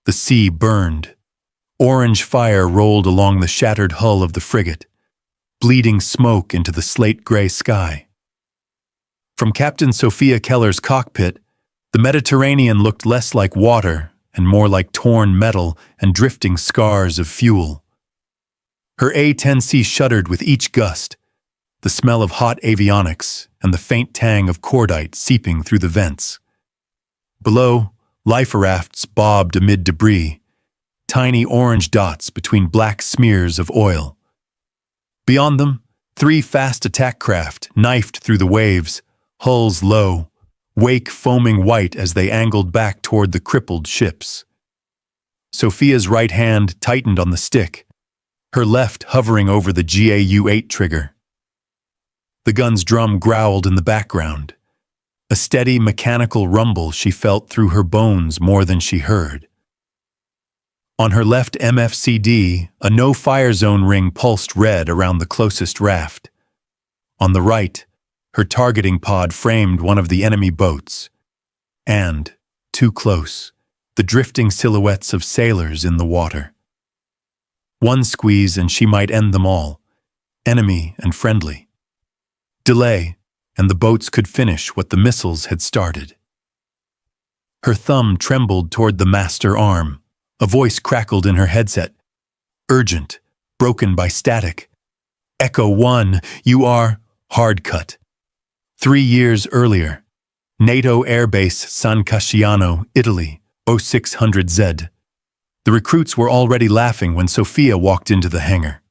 The sea burned. Orange fire rolled along the shattered hull of the frigate, bleeding smoke into the slate-gray sky. From Captain Sophia Keller's cockpit, the Mediterranean looked less like water and more like torn metal and drifting scars of fuel. Her A10C shuddered with each gust, the smell of hot avionics and the faint tang of cordite seeping through the vents. Below, life rafts bobbed amid debris, tiny orange dots between black smears of oil. Beyond them, 3 fast attack craft knifed through the waves, hulls low, wake foaming white as they angled back toward the crippled ships. Sophia's right hand tightened on the stick, her left hovering over the GAU-8 trigger. The gun's drum growled in the background, a steady mechanical rumble she felt through her bones more than she heard. On her left MFCD, a no-fire zone ring pulsed red around the closest raft. On the right, her targeting pod framed one of the enemy boats. And, too close, the drifting silhouettes of sailors in the water. One squeeze and she might end them all, enemy and friendly. Delay, and the boats could finish what the missiles had started. Her thumb trembled toward the master arm. A voice crackled in her headset. Urgent, broken by static. Echo 1, you are... Hard cut. 3 years earlier. NATO Airbase San Casciano, Italy, 0600Z. The recruits were already laughing when Sophia walked into the hangar.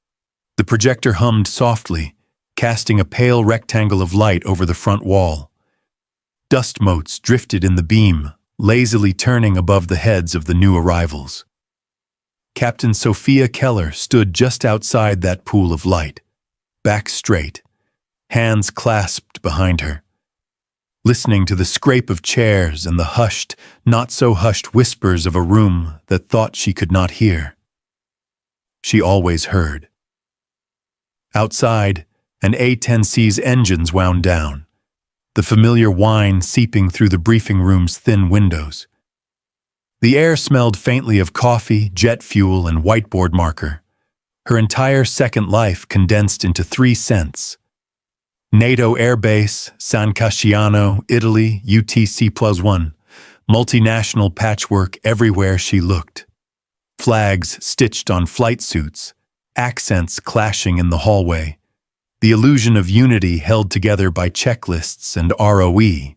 The projector hummed softly, casting a pale rectangle of light over the front wall. Dust motes drifted in the beam, lazily turning above the heads of the new arrivals. Captain Sophia Keller stood just outside that pool of light, back straight, hands clasped behind her, listening to the scrape of chairs and the hushed, not-so-hushed whispers of a room that thought she could not hear. She always heard. Outside, an A10C's engines wound down, the familiar whine seeping through the briefing room's thin windows. The air smelled faintly of coffee, jet fuel, and whiteboard marker. Her entire second life condensed into 3 cents. NATO Airbase, San Casciano, Italy, UTC+1. Multinational patchwork everywhere she looked. Flags stitched on flight suits, accents clashing in the hallway. The illusion of unity held together by checklists and ROE.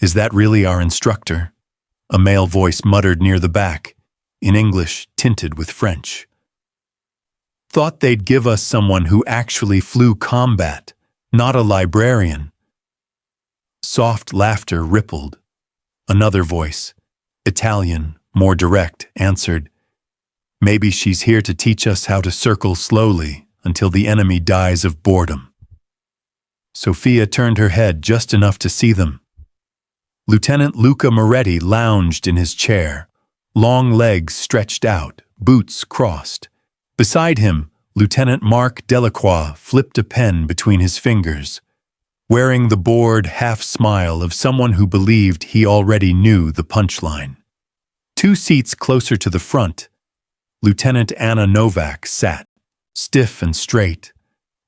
Is that really our instructor? A male voice muttered near the back, in English tinted with French. Thought they'd give us someone who actually flew combat, not a librarian. Soft laughter rippled. Another voice, Italian, more direct, answered, Maybe she's here to teach us how to circle slowly until the enemy dies of boredom. Sophia turned her head just enough to see them. Lieutenant Luca Moretti lounged in his chair, long legs stretched out, boots crossed. Beside him, Lieutenant Marc Delacroix flipped a pen between his fingers, wearing the bored half-smile of someone who believed he already knew the punchline. 2 seats closer to the front, Lieutenant Anna Novak sat, stiff and straight,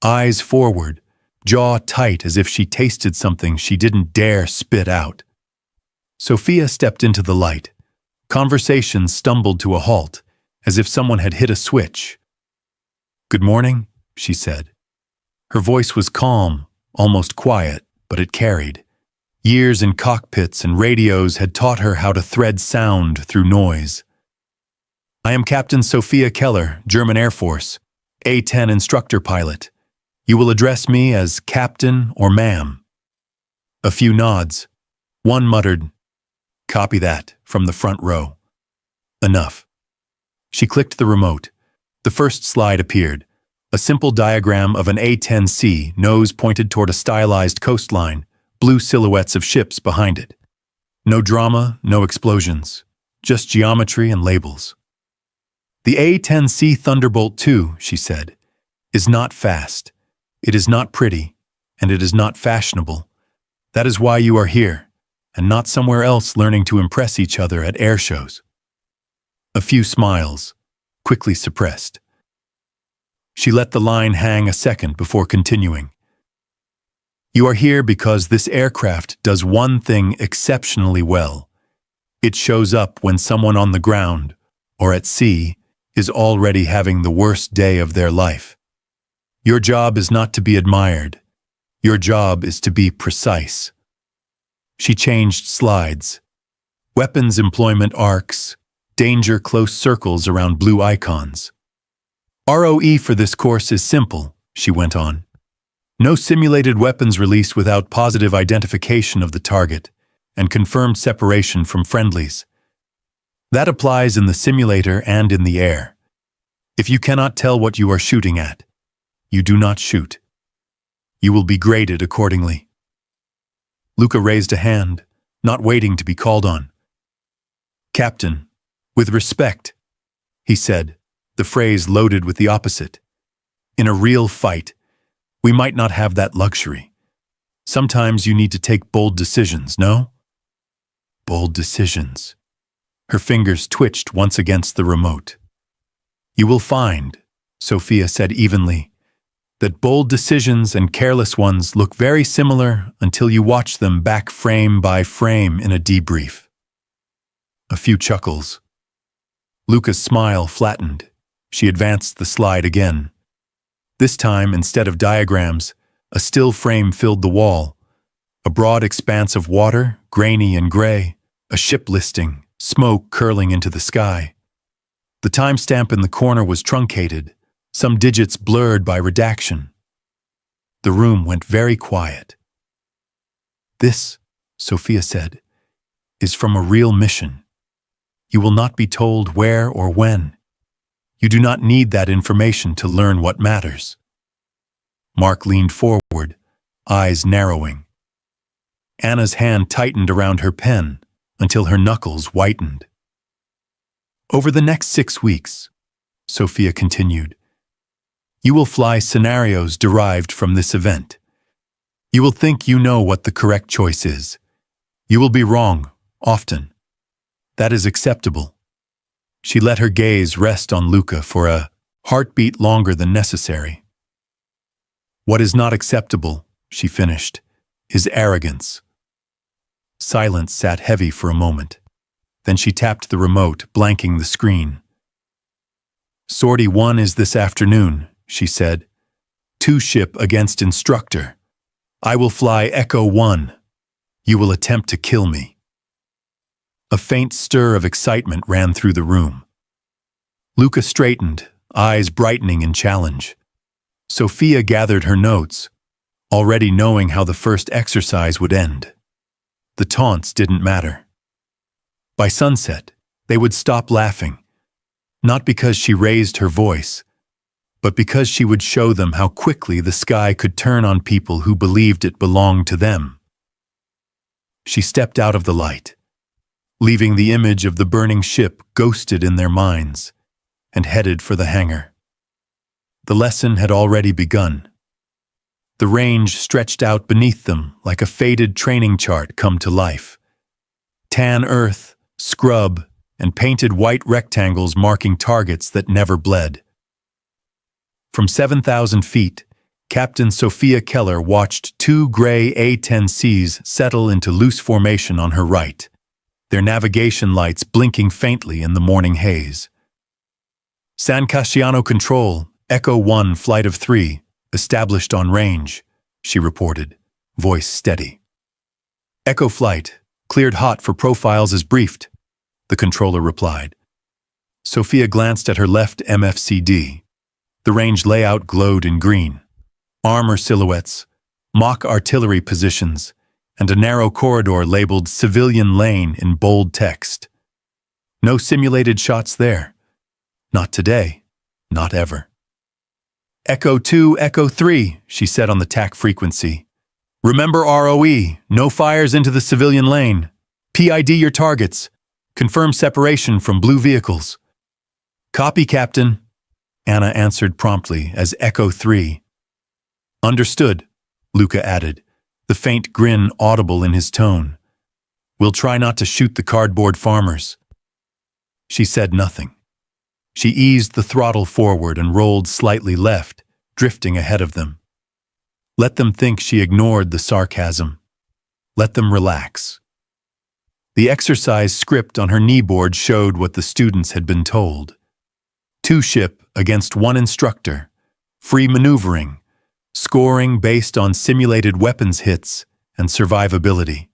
eyes forward, jaw tight as if she tasted something she didn't dare spit out. Sophia stepped into the light. Conversation stumbled to a halt, as if someone had hit a switch. "Good morning," she said. Her voice was calm, almost quiet, but it carried. Years in cockpits and radios had taught her how to thread sound through noise. "I am Captain Sophia Keller, German Air Force, A10 instructor pilot. You will address me as Captain or Ma'am." A few nods. One muttered, "Copy that," from the front row. Enough. She clicked the remote. The first slide appeared, a simple diagram of an A10C, nose pointed toward a stylized coastline, blue silhouettes of ships behind it. No drama, no explosions, just geometry and labels. "The A10C Thunderbolt II," she said, "is not fast. It is not pretty, and it is not fashionable. That is why you are here, and not somewhere else learning to impress each other at air shows." A few smiles, quickly suppressed. She let the line hang a second before continuing. You are here because this aircraft does one thing exceptionally well. It shows up when someone on the ground, or at sea, is already having the worst day of their life. Your job is not to be admired. Your job is to be precise. She changed slides. Weapons employment arcs, danger close circles around blue icons. ROE for this course is simple, she went on. No simulated weapons release without positive identification of the target and confirmed separation from friendlies. That applies in the simulator and in the air. If you cannot tell what you are shooting at, you do not shoot. You will be graded accordingly. Luca raised a hand, not waiting to be called on. Captain, with respect, he said, the phrase loaded with the opposite. In a real fight, we might not have that luxury. Sometimes you need to take bold decisions, no? Bold decisions. Her fingers twitched once against the remote. You will find, Sophia said evenly, that bold decisions and careless ones look very similar until you watch them back frame by frame in a debrief. A few chuckles. Luca's smile flattened. She advanced the slide again. This time, instead of diagrams, a still frame filled the wall. A broad expanse of water, grainy and gray, a ship listing, smoke curling into the sky. The timestamp in the corner was truncated, some digits blurred by redaction. The room went very quiet. This, Sophia said, is from a real mission. You will not be told where or when. You do not need that information to learn what matters. Mark leaned forward, eyes narrowing. Anna's hand tightened around her pen until her knuckles whitened. Over the next 6 weeks, Sophia continued, you will fly scenarios derived from this event. You will think you know what the correct choice is. You will be wrong, often. That is acceptable. She let her gaze rest on Luca for a heartbeat longer than necessary. What is not acceptable, she finished, is arrogance. Silence sat heavy for a moment. Then she tapped the remote, blanking the screen. Sortie 1 is this afternoon, she said. 2 ship against Instructor. I will fly Echo 1. You will attempt to kill me. A faint stir of excitement ran through the room. Luca straightened, eyes brightening in challenge. Sophia gathered her notes, already knowing how the first exercise would end. The taunts didn't matter. By sunset, they would stop laughing, not because she raised her voice, but because she would show them how quickly the sky could turn on people who believed it belonged to them. She stepped out of the light, leaving the image of the burning ship ghosted in their minds, and headed for the hangar. The lesson had already begun. The range stretched out beneath them like a faded training chart come to life. Tan earth, scrub, and painted white rectangles marking targets that never bled. From 7,000 feet, Captain Sophia Keller watched 2 gray A10Cs settle into loose formation on her right, their navigation lights blinking faintly in the morning haze. San Casciano Control, Echo 1 Flight of 3, established on range, she reported, voice steady. Echo Flight, cleared hot for profiles as briefed, the controller replied. Sophia glanced at her left MFCD. The range layout glowed in green. Armor silhouettes, mock artillery positions, and a narrow corridor labeled Civilian Lane in bold text. No simulated shots there. Not today, not ever. Echo 2, Echo 3, she said on the TAC frequency. Remember ROE, no fires into the civilian lane. PID your targets. Confirm separation from blue vehicles. Copy, Captain, Anna answered promptly as Echo 3. Understood, Luca added, the faint grin audible in his tone. We'll try not to shoot the cardboard farmers. She said nothing. She eased the throttle forward and rolled slightly left, drifting ahead of them. Let them think she ignored the sarcasm. Let them relax. The exercise script on her kneeboard showed what the students had been told. 2 ship against 1 instructor, free maneuvering, scoring based on simulated weapons hits and survivability.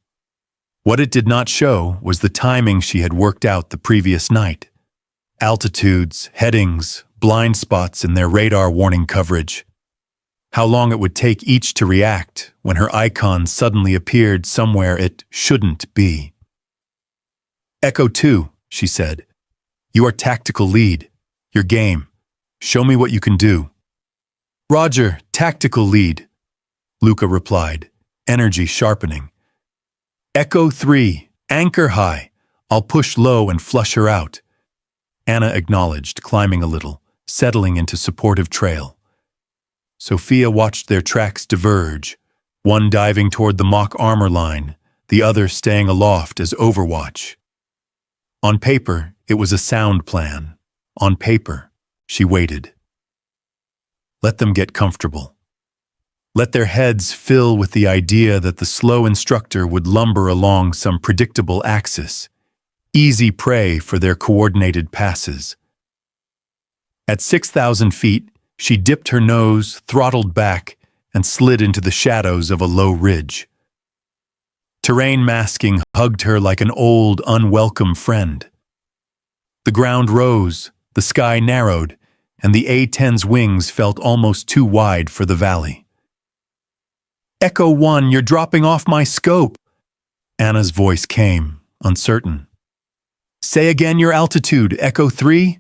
What it did not show was the timing she had worked out the previous night. Altitudes, headings, blind spots in their radar warning coverage. How long it would take each to react when her icon suddenly appeared somewhere it shouldn't be. Echo 2, she said. You are tactical lead. Your game. Show me what you can do. Roger, tactical lead, Luca replied, energy sharpening. Echo 3, anchor high. I'll push low and flush her out. Anna acknowledged, climbing a little, settling into supportive trail. Sophia watched their tracks diverge, one diving toward the mock armor line, the other staying aloft as overwatch. On paper, it was a sound plan. On paper, she waited. Let them get comfortable. Let their heads fill with the idea that the slow instructor would lumber along some predictable axis, easy prey for their coordinated passes. At 6,000 feet, she dipped her nose, throttled back, and slid into the shadows of a low ridge. Terrain masking hugged her like an old, unwelcome friend. The ground rose, the sky narrowed, and the A10's wings felt almost too wide for the valley. Echo 1, you're dropping off my scope, Anna's voice came, uncertain. Say again your altitude, Echo 3?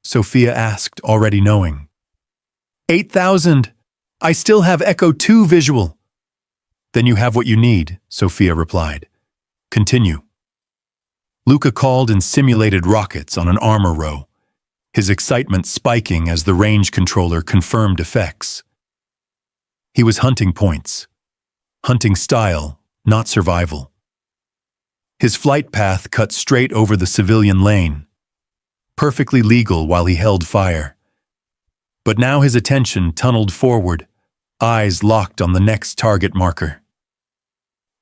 Sophia asked, already knowing. 8,000. I still have Echo 2 visual. Then you have what you need, Sophia replied. Continue. Luca called in simulated rockets on an armor row, his excitement spiking as the range controller confirmed effects. He was hunting points. Hunting style, not survival. His flight path cut straight over the civilian lane, perfectly legal while he held fire. But now his attention tunneled forward, eyes locked on the next target marker.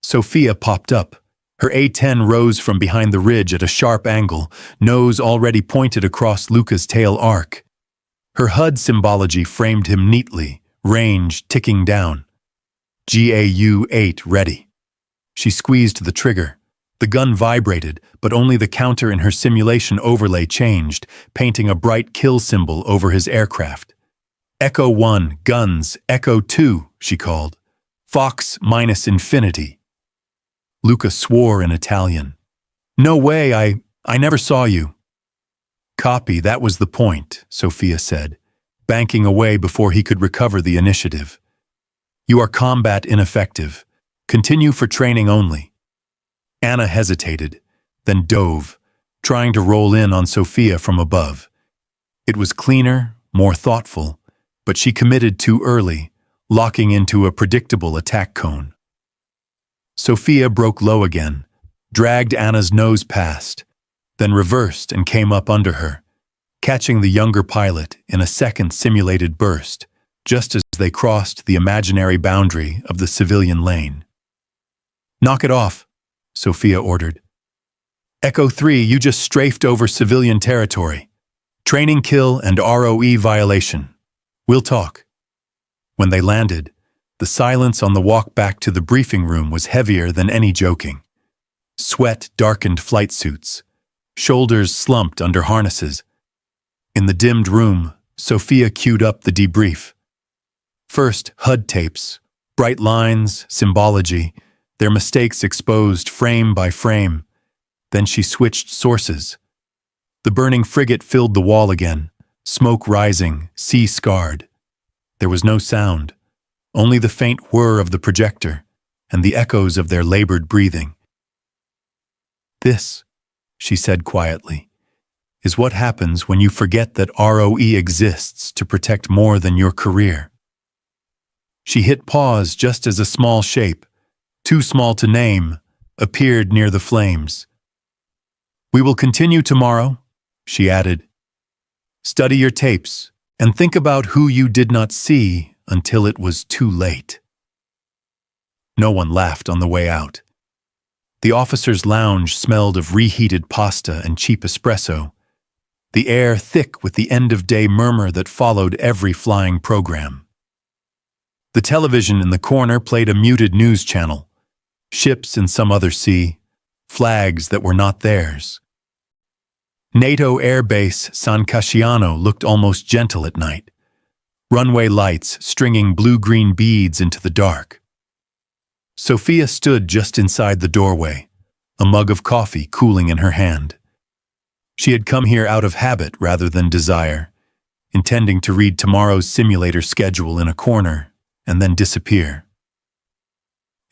Sophia popped up. Her A10 rose from behind the ridge at a sharp angle, nose already pointed across Luca's tail arc. Her HUD symbology framed him neatly, range ticking down. GAU-8 ready. She squeezed the trigger. The gun vibrated, but only the counter in her simulation overlay changed, painting a bright kill symbol over his aircraft. Echo 1, guns, Echo 2, she called. Fox minus infinity. Luca swore in Italian. No way, I never saw you. Copy, that was the point, Sophia said, banking away before he could recover the initiative. You are combat ineffective. Continue for training only. Anna hesitated, then dove, trying to roll in on Sophia from above. It was cleaner, more thoughtful, but she committed too early, locking into a predictable attack cone. Sophia broke low again, dragged Anna's nose past, then reversed and came up under her, catching the younger pilot in a second simulated burst, just as they crossed the imaginary boundary of the civilian lane. Knock it off, Sophia ordered. Echo 3, you just strafed over civilian territory. Training kill and ROE violation. We'll talk. When they landed, the silence on the walk back to the briefing room was heavier than any joking. Sweat darkened flight suits. Shoulders slumped under harnesses. In the dimmed room, Sophia queued up the debrief. First, HUD tapes, bright lines, symbology, their mistakes exposed frame by frame. Then she switched sources. The burning frigate filled the wall again, smoke rising, sea scarred. There was no sound, only the faint whir of the projector and the echoes of their labored breathing. This, she said quietly, is what happens when you forget that ROE exists to protect more than your career. She hit pause just as a small shape, too small to name, appeared near the flames. We will continue tomorrow, she added. Study your tapes and think about who you did not see until it was too late. No one laughed on the way out. The officers' lounge smelled of reheated pasta and cheap espresso, the air thick with the end-of-day murmur that followed every flying program. The television in the corner played a muted news channel, ships in some other sea, flags that were not theirs. NATO Air Base San Casciano looked almost gentle at night, runway lights stringing blue-green beads into the dark. Sophia stood just inside the doorway, a mug of coffee cooling in her hand. She had come here out of habit rather than desire, intending to read tomorrow's simulator schedule in a corner and then disappear.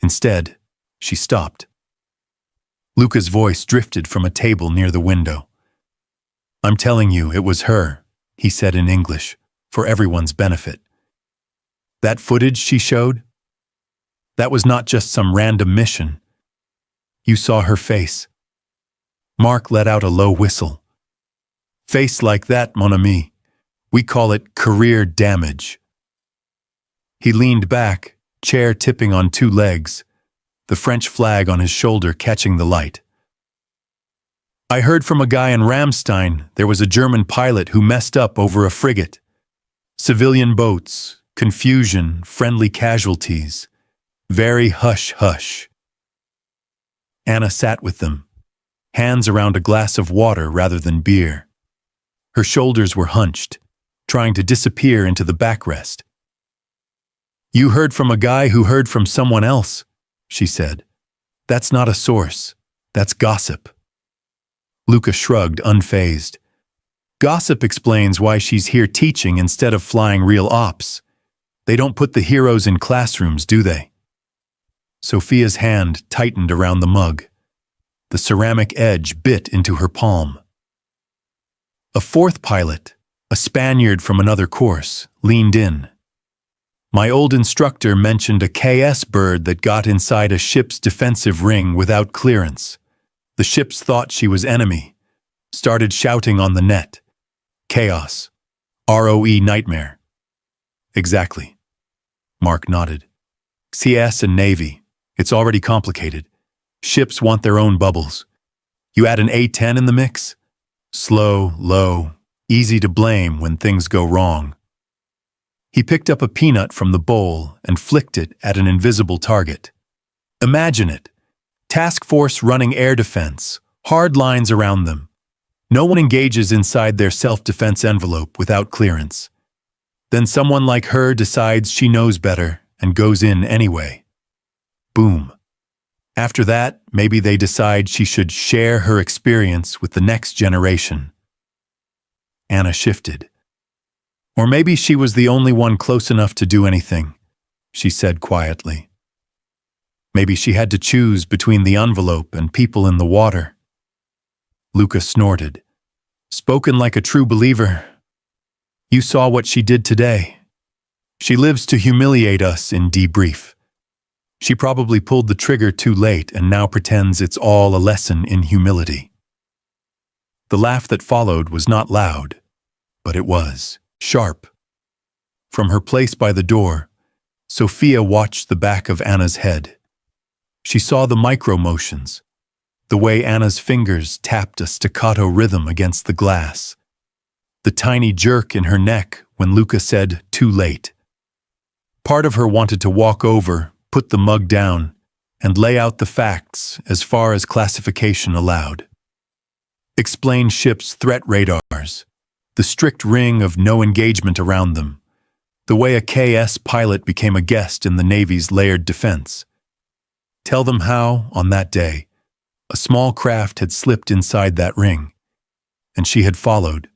Instead, she stopped. Luca's voice drifted from a table near the window. I'm telling you, it was her, he said in English, for everyone's benefit. That footage she showed? That was not just some random mission. You saw her face. Mark let out a low whistle. Face like that, mon ami. We call it career damage. He leaned back, chair tipping on two legs, the French flag on his shoulder catching the light. I heard from a guy in Ramstein there was a German pilot who messed up over a frigate. Civilian boats, confusion, friendly casualties. Very hush-hush. Anna sat with them, hands around a glass of water rather than beer. Her shoulders were hunched, trying to disappear into the backrest. You heard from a guy who heard from someone else, she said. That's not a source. That's gossip. Luca shrugged, unfazed. Gossip explains why she's here teaching instead of flying real ops. They don't put the heroes in classrooms, do they? Sophia's hand tightened around the mug. The ceramic edge bit into her palm. A fourth pilot, a Spaniard from another course, leaned in. My old instructor mentioned a KS bird that got inside a ship's defensive ring without clearance. The ships thought she was enemy, started shouting on the net. Chaos. ROE nightmare. Exactly. Mark nodded. CS and Navy. It's already complicated. Ships want their own bubbles. You add an A10 in the mix? Slow, low, easy to blame when things go wrong. He picked up a peanut from the bowl and flicked it at an invisible target. Imagine it. Task force running air defense, hard lines around them. No one engages inside their self-defense envelope without clearance. Then someone like her decides she knows better and goes in anyway. Boom. After that, maybe they decide she should share her experience with the next generation. Anna shifted. Or maybe she was the only one close enough to do anything, she said quietly. Maybe she had to choose between the envelope and people in the water. Luca snorted. Spoken like a true believer. You saw what she did today. She lives to humiliate us in debrief. She probably pulled the trigger too late and now pretends it's all a lesson in humility. The laugh that followed was not loud, but it was sharp. From her place by the door, Sophia watched the back of Anna's head. She saw the micro-motions, the way Anna's fingers tapped a staccato rhythm against the glass, the tiny jerk in her neck when Luca said, too late. Part of her wanted to walk over, put the mug down, and lay out the facts as far as classification allowed. Explain ships' threat radars, the strict ring of no engagement around them, the way a KS pilot became a guest in the Navy's layered defense. Tell them how, on that day, a small craft had slipped inside that ring, and she had followed.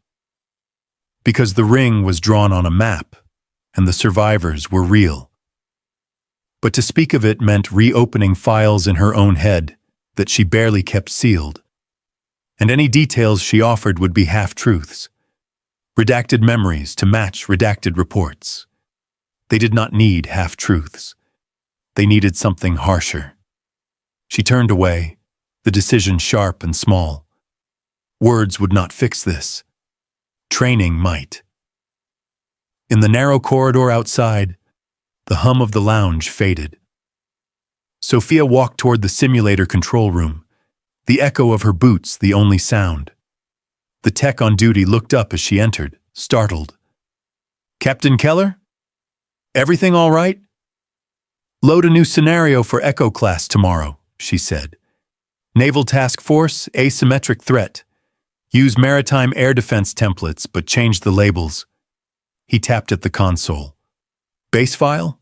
Because the ring was drawn on a map, and the survivors were real. But to speak of it meant reopening files in her own head that she barely kept sealed. And any details she offered would be half-truths. Redacted memories to match redacted reports. They did not need half-truths. They needed something harsher. She turned away, the decision sharp and small. Words would not fix this. Training might. In the narrow corridor outside, the hum of the lounge faded. Sophia walked toward the simulator control room, the echo of her boots the only sound. The tech on duty looked up as she entered, startled. "Captain Keller? Everything all right?" "Load a new scenario for Echo class tomorrow," she said. "Naval Task Force, asymmetric threat. Use maritime air defense templates, but change the labels." He tapped at the console. "Base file?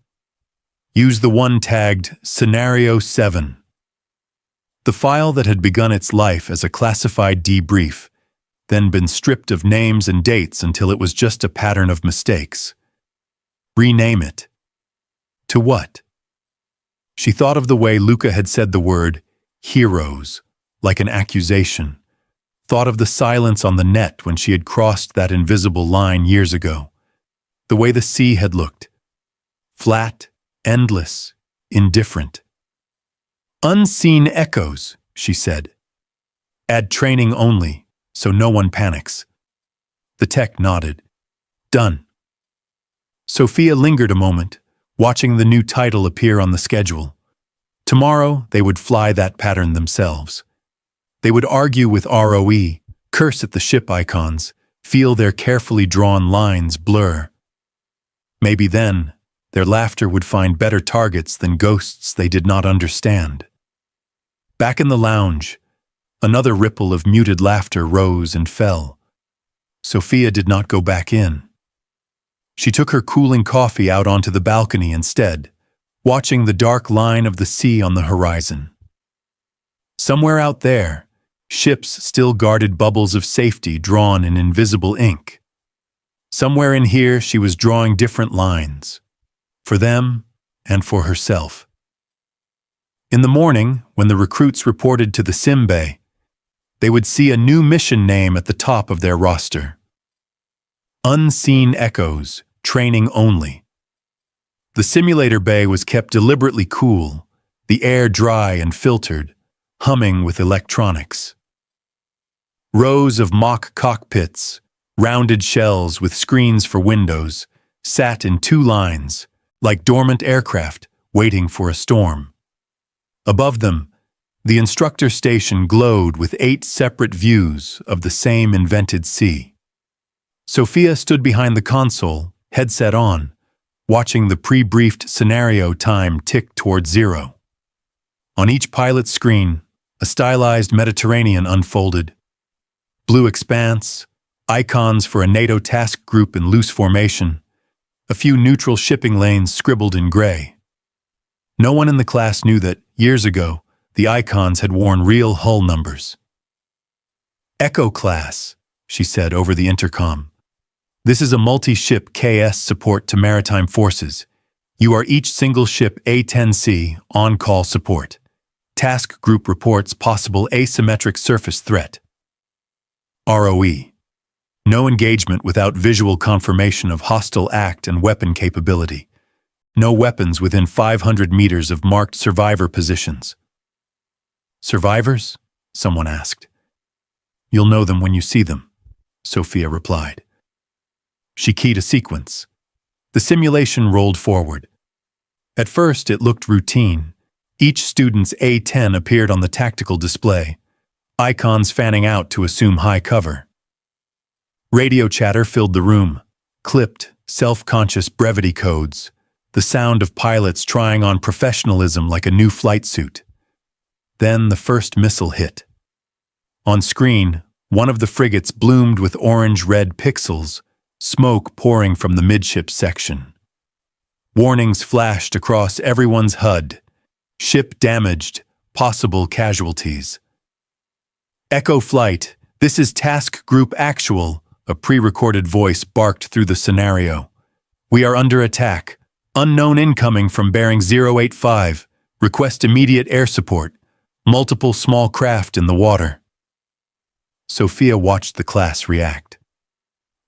Use the one tagged Scenario 7. The file that had begun its life as a classified debrief, then been stripped of names and dates until it was just a pattern of mistakes. Rename it. To what? She thought of the way Luca had said the word heroes, like an accusation. Thought of the silence on the net when she had crossed that invisible line years ago. The way the sea had looked. Flat, endless, indifferent. "Unseen echoes," she said. "Add training only, so no one panics." The tech nodded. "Done." Sophia lingered a moment, watching the new title appear on the schedule. Tomorrow, they would fly that pattern themselves. They would argue with ROE, curse at the ship icons, feel their carefully drawn lines blur. Maybe then, their laughter would find better targets than ghosts they did not understand. Back in the lounge, another ripple of muted laughter rose and fell. Sophia did not go back in. She took her cooling coffee out onto the balcony instead, watching the dark line of the sea on the horizon. Somewhere out there, ships still guarded bubbles of safety drawn in invisible ink. Somewhere in here, she was drawing different lines, for them and for herself. In the morning, when the recruits reported to the sim bay, they would see a new mission name at the top of their roster. Unseen Echoes, Training Only. The simulator bay was kept deliberately cool, the air dry and filtered, humming with electronics. Rows of mock cockpits, rounded shells with screens for windows, sat in two lines, like dormant aircraft waiting for a storm. Above them, the instructor station glowed with 8 separate views of the same invented sea. Sophia stood behind the console, headset on, watching the pre-briefed scenario time tick toward 0. On each pilot's screen, a stylized Mediterranean unfolded. Blue expanse, icons for a NATO task group in loose formation, a few neutral shipping lanes scribbled in gray. No one in the class knew that, years ago, the icons had worn real hull numbers. "Echo class," she said over the intercom. "This is a multi-ship KS support to maritime forces. You are each single ship A10C on-call support. Task group reports possible asymmetric surface threat. ROE. No engagement without visual confirmation of hostile act and weapon capability. No weapons within 500 meters of marked survivor positions." "Survivors?" someone asked. "You'll know them when you see them," Sophia replied. She keyed a sequence. The simulation rolled forward. At first, it looked routine. Each student's A10 appeared on the tactical display, icons fanning out to assume high cover. Radio chatter filled the room, clipped, self-conscious brevity codes, the sound of pilots trying on professionalism like a new flight suit. Then the first missile hit. On screen, one of the frigates bloomed with orange-red pixels, smoke pouring from the midship section. Warnings flashed across everyone's HUD. Ship damaged, possible casualties. "Echo Flight, this is Task Group Actual," a pre-recorded voice barked through the scenario. "We are under attack. Unknown incoming from bearing 085. Request immediate air support. Multiple small craft in the water." Sophia watched the class react.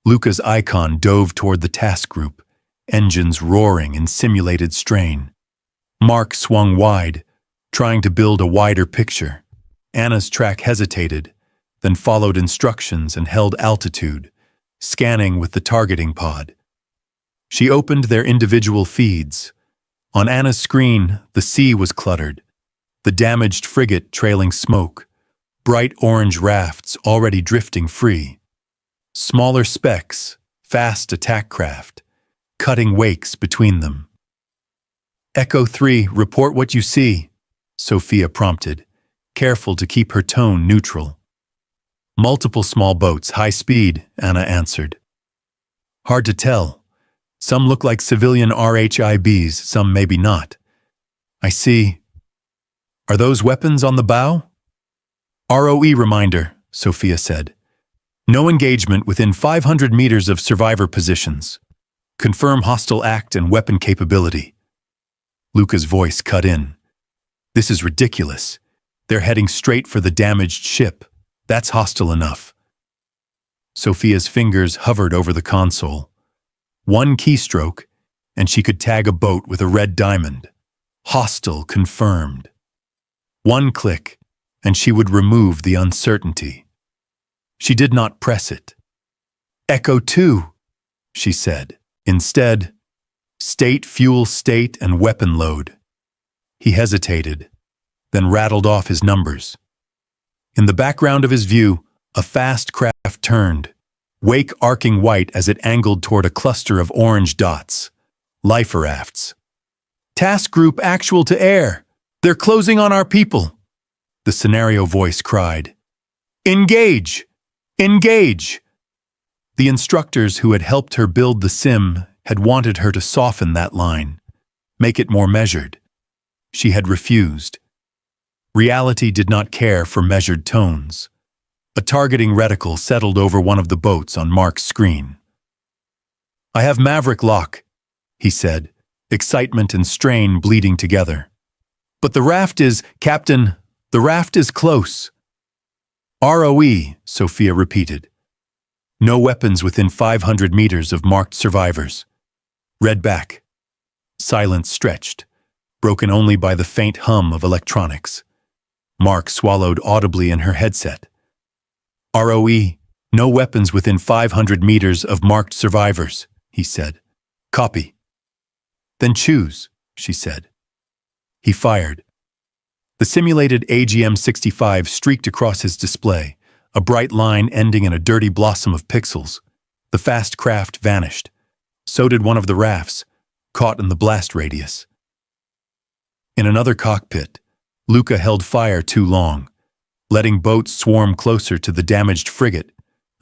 Luca's icon dove toward the task group, engines roaring in simulated strain. Mark swung wide, trying to build a wider picture. Anna's track hesitated, then followed instructions and held altitude, scanning with the targeting pod. She opened their individual feeds. On Anna's screen, the sea was cluttered, the damaged frigate trailing smoke, bright orange rafts already drifting free. Smaller specks, fast attack craft, cutting wakes between them. Echo 3, report what you see, Sophia prompted, careful to keep her tone neutral. Multiple small boats, high speed, Anna answered. Hard to tell. Some look like civilian RHIBs, some maybe not. I see. Are those weapons on the bow? ROE reminder, Sophia said. No engagement within 500 meters of survivor positions. Confirm hostile act and weapon capability. Luca's voice cut in. This is ridiculous. They're heading straight for the damaged ship. That's hostile enough. Sophia's fingers hovered over the console. One keystroke, and she could tag a boat with a red diamond. Hostile confirmed. One click, and she would remove the uncertainty. She did not press it. Echo 2, she said. Instead, state, fuel state, and weapon load. He hesitated, then rattled off his numbers. In the background of his view, a fast craft turned, wake arcing white as it angled toward a cluster of orange dots. Lifer rafts. Task group actual to air. They're closing on our people. The scenario voice cried. Engage! Engage! The instructors who had helped her build the sim had wanted her to soften that line, make it more measured. She had refused. Reality did not care for measured tones. A targeting reticle settled over one of the boats on Mark's screen. I have Maverick lock, he said, excitement and strain bleeding together. But the raft is, Captain, the raft is close. ROE, Sophia repeated. No weapons within 500 meters of marked survivors. Read back. Silence stretched, broken only by the faint hum of electronics. Mark swallowed audibly in her headset. ROE, no weapons within 500 meters of marked survivors, he said. Copy. Then choose, she said. He fired. The simulated AGM-65 streaked across his display, a bright line ending in a dirty blossom of pixels. The fast craft vanished. So did one of the rafts, caught in the blast radius. In another cockpit, Luca held fire too long, letting boats swarm closer to the damaged frigate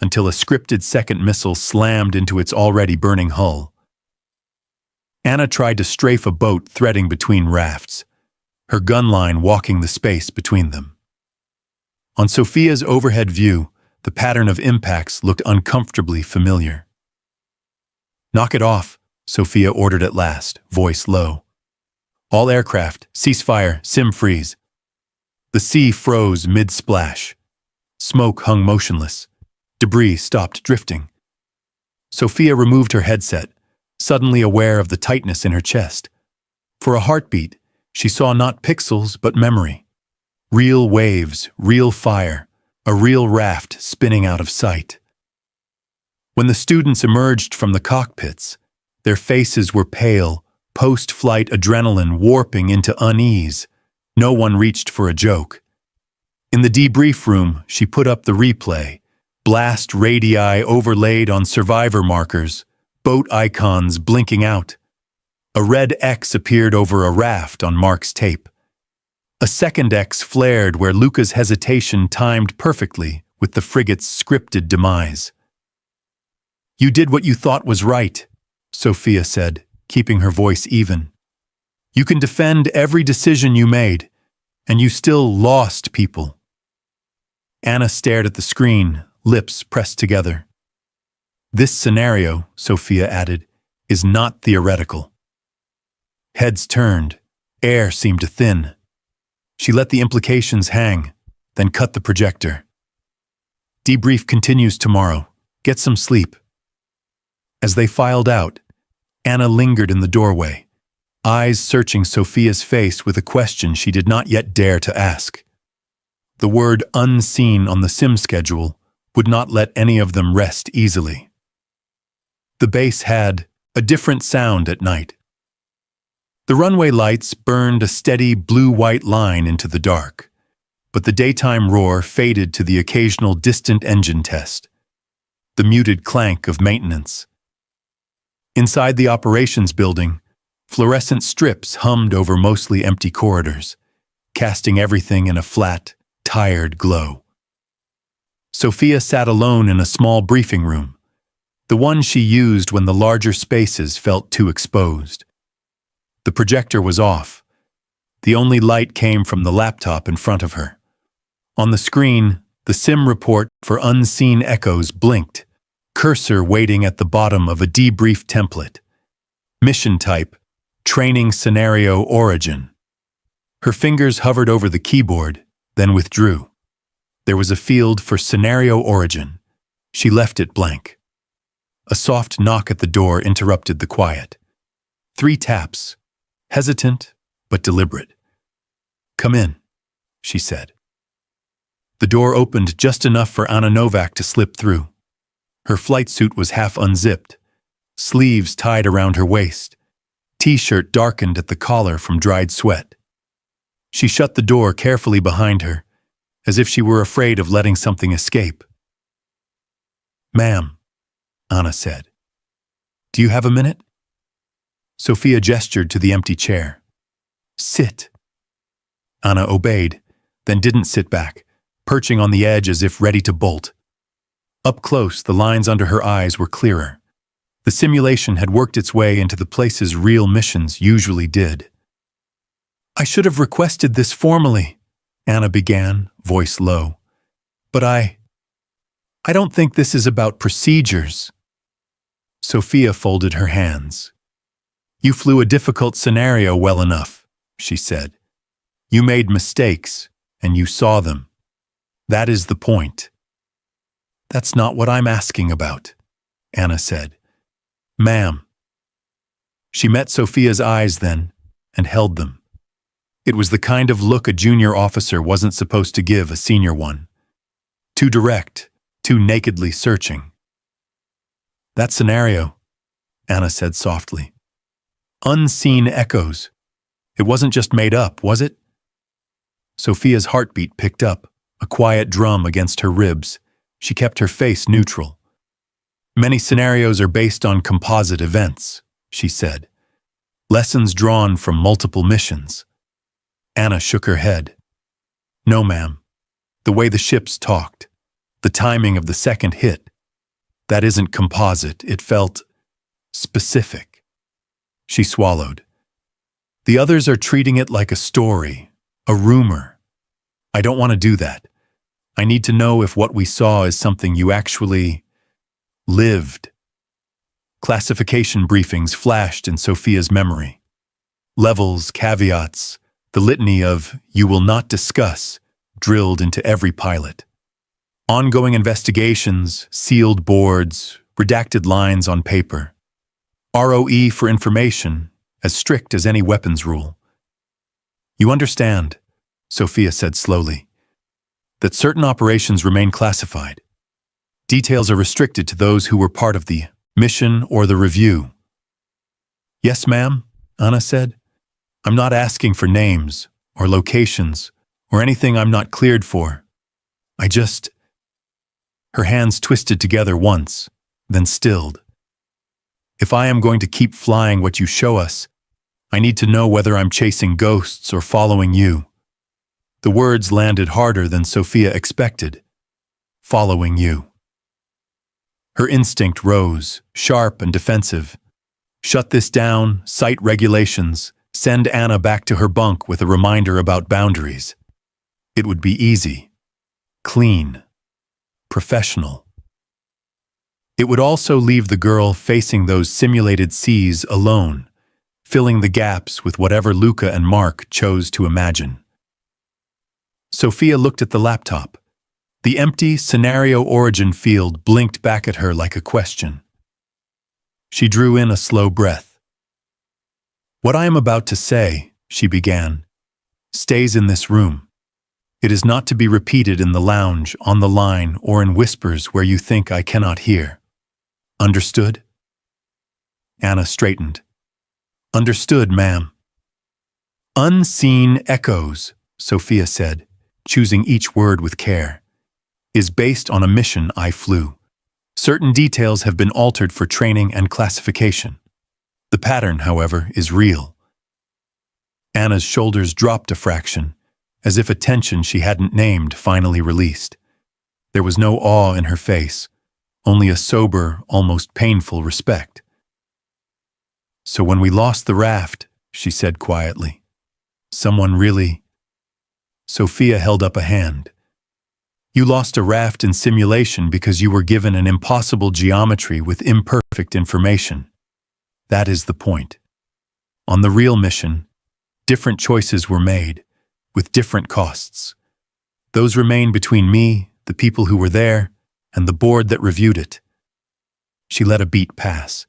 until a scripted second missile slammed into its already burning hull. Anna tried to strafe a boat threading between rafts, her gun line walking the space between them. On Sophia's overhead view, the pattern of impacts looked uncomfortably familiar. Knock it off, Sophia ordered at last, voice low. All aircraft, cease fire, sim freeze. The sea froze mid-splash. Smoke hung motionless. Debris stopped drifting. Sophia removed her headset, suddenly aware of the tightness in her chest. For a heartbeat, she saw not pixels but memory. Real waves, real fire, a real raft spinning out of sight. When the students emerged from the cockpits, their faces were pale, post-flight adrenaline warping into unease. No one reached for a joke. In the debrief room, she put up the replay, blast radii overlaid on survivor markers, boat icons blinking out. A red X appeared over a raft on Mark's tape. A second X flared where Luca's hesitation timed perfectly with the frigate's scripted demise. You did what you thought was right, Sophia said, keeping her voice even. You can defend every decision you made, and you still lost people. Anna stared at the screen, lips pressed together. This scenario, Sophia added, is not theoretical. Heads turned, air seemed to thin. She let the implications hang, then cut the projector. Debrief continues tomorrow. Get some sleep. As they filed out, Anna lingered in the doorway, eyes searching Sophia's face with a question she did not yet dare to ask. The word unseen on the sim schedule would not let any of them rest easily. The base had a different sound at night. The runway lights burned a steady blue-white line into the dark, but the daytime roar faded to the occasional distant engine test, the muted clank of maintenance. Inside the operations building, fluorescent strips hummed over mostly empty corridors, casting everything in a flat, tired glow. Sophia sat alone in a small briefing room, the one she used when the larger spaces felt too exposed. The projector was off. The only light came from the laptop in front of her. On the screen, the sim report for unseen echoes blinked, cursor waiting at the bottom of a debrief template. Mission type, training scenario origin. Her fingers hovered over the keyboard, then withdrew. There was a field for scenario origin. She left it blank. A soft knock at the door interrupted the quiet. 3 taps, hesitant but deliberate. "Come in," she said. The door opened just enough for Anna Novak to slip through. Her flight suit was half unzipped, sleeves tied around her waist, t-shirt darkened at the collar from dried sweat. She shut the door carefully behind her, as if she were afraid of letting something escape. "Ma'am," Anna said. "Do you have a minute?" Sophia gestured to the empty chair. "Sit." Anna obeyed, then didn't sit back, perching on the edge as if ready to bolt. Up close, the lines under her eyes were clearer. The simulation had worked its way into the places real missions usually did. "I should have requested this formally," Anna began, voice low. "But I don't think this is about procedures." Sophia folded her hands. "You flew a difficult scenario well enough," she said. "You made mistakes, and you saw them. That is the point." "That's not what I'm asking about," Anna said. "Ma'am." She met Sophia's eyes then, and held them. It was the kind of look a junior officer wasn't supposed to give a senior one. Too direct, too nakedly searching. "That scenario," Anna said softly. "Unseen echoes. It wasn't just made up, was it?" Sophia's heartbeat picked up, a quiet drum against her ribs. She kept her face neutral. "Many scenarios are based on composite events," she said. "Lessons drawn from multiple missions." Anna shook her head. "No, ma'am. The way the ships talked, the timing of the second hit, that isn't composite. It felt specific." She swallowed. "The others are treating it like a story, a rumor. I don't want to do that. I need to know if what we saw is something you actually lived." Classification briefings flashed in Sophia's memory. Levels, caveats, the litany of "you will not discuss" drilled into every pilot. Ongoing investigations, sealed boards, redacted lines on paper. ROE for information, as strict as any weapons rule. "You understand," Sophia said slowly, "that certain operations remain classified. Details are restricted to those who were part of the mission or the review." "Yes, ma'am," Anna said. "I'm not asking for names or locations or anything I'm not cleared for. I just—" Her hands twisted together once, then stilled. "If I am going to keep flying what you show us, I need to know whether I'm chasing ghosts or following you." The words landed harder than Sophia expected. "Following you." Her instinct rose, sharp and defensive. Shut this down, cite regulations, send Anna back to her bunk with a reminder about boundaries. It would be easy, clean, professional. It would also leave the girl facing those simulated seas alone, filling the gaps with whatever Luca and Mark chose to imagine. Sophia looked at the laptop. The empty scenario origin field blinked back at her like a question. She drew in a slow breath. "What I am about to say," she began, "stays in this room. It is not to be repeated in the lounge, on the line, or in whispers where you think I cannot hear. Understood? Anna straightened. Understood, ma'am. Unseen echoes, Sophia said, choosing each word with care, is based on a mission I flew. Certain details have been altered for training and classification. The pattern, however, is real. Anna's shoulders dropped a fraction, as if a tension she hadn't named finally released. There was no awe in her face, only a sober, almost painful respect. So when we lost the raft, she said quietly, someone really... Sophia held up a hand. You lost a raft in simulation because you were given an impossible geometry with imperfect information. That is the point. On the real mission, different choices were made, with different costs. Those remain between me, the people who were there, and the board that reviewed it. She let a beat pass.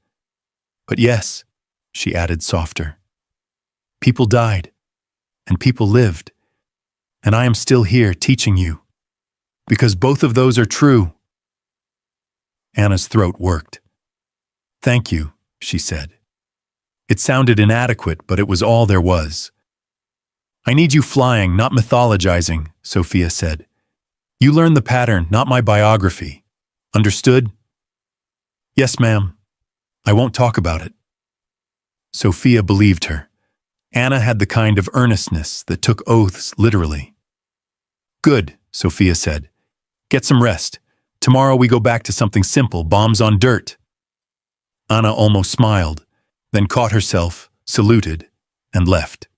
But yes, she added softer. People died, and people lived, and I am still here teaching you. Because both of those are true. Anna's throat worked. Thank you, she said. It sounded inadequate, but it was all there was. I need you flying, not mythologizing, Sophia said. You learn the pattern, not my biography. Understood? Yes, ma'am. I won't talk about it. Sophia believed her. Anna had the kind of earnestness that took oaths literally. Good, Sophia said. Get some rest. Tomorrow we go back to something simple, bombs on dirt. Anna almost smiled, then caught herself, saluted, and left.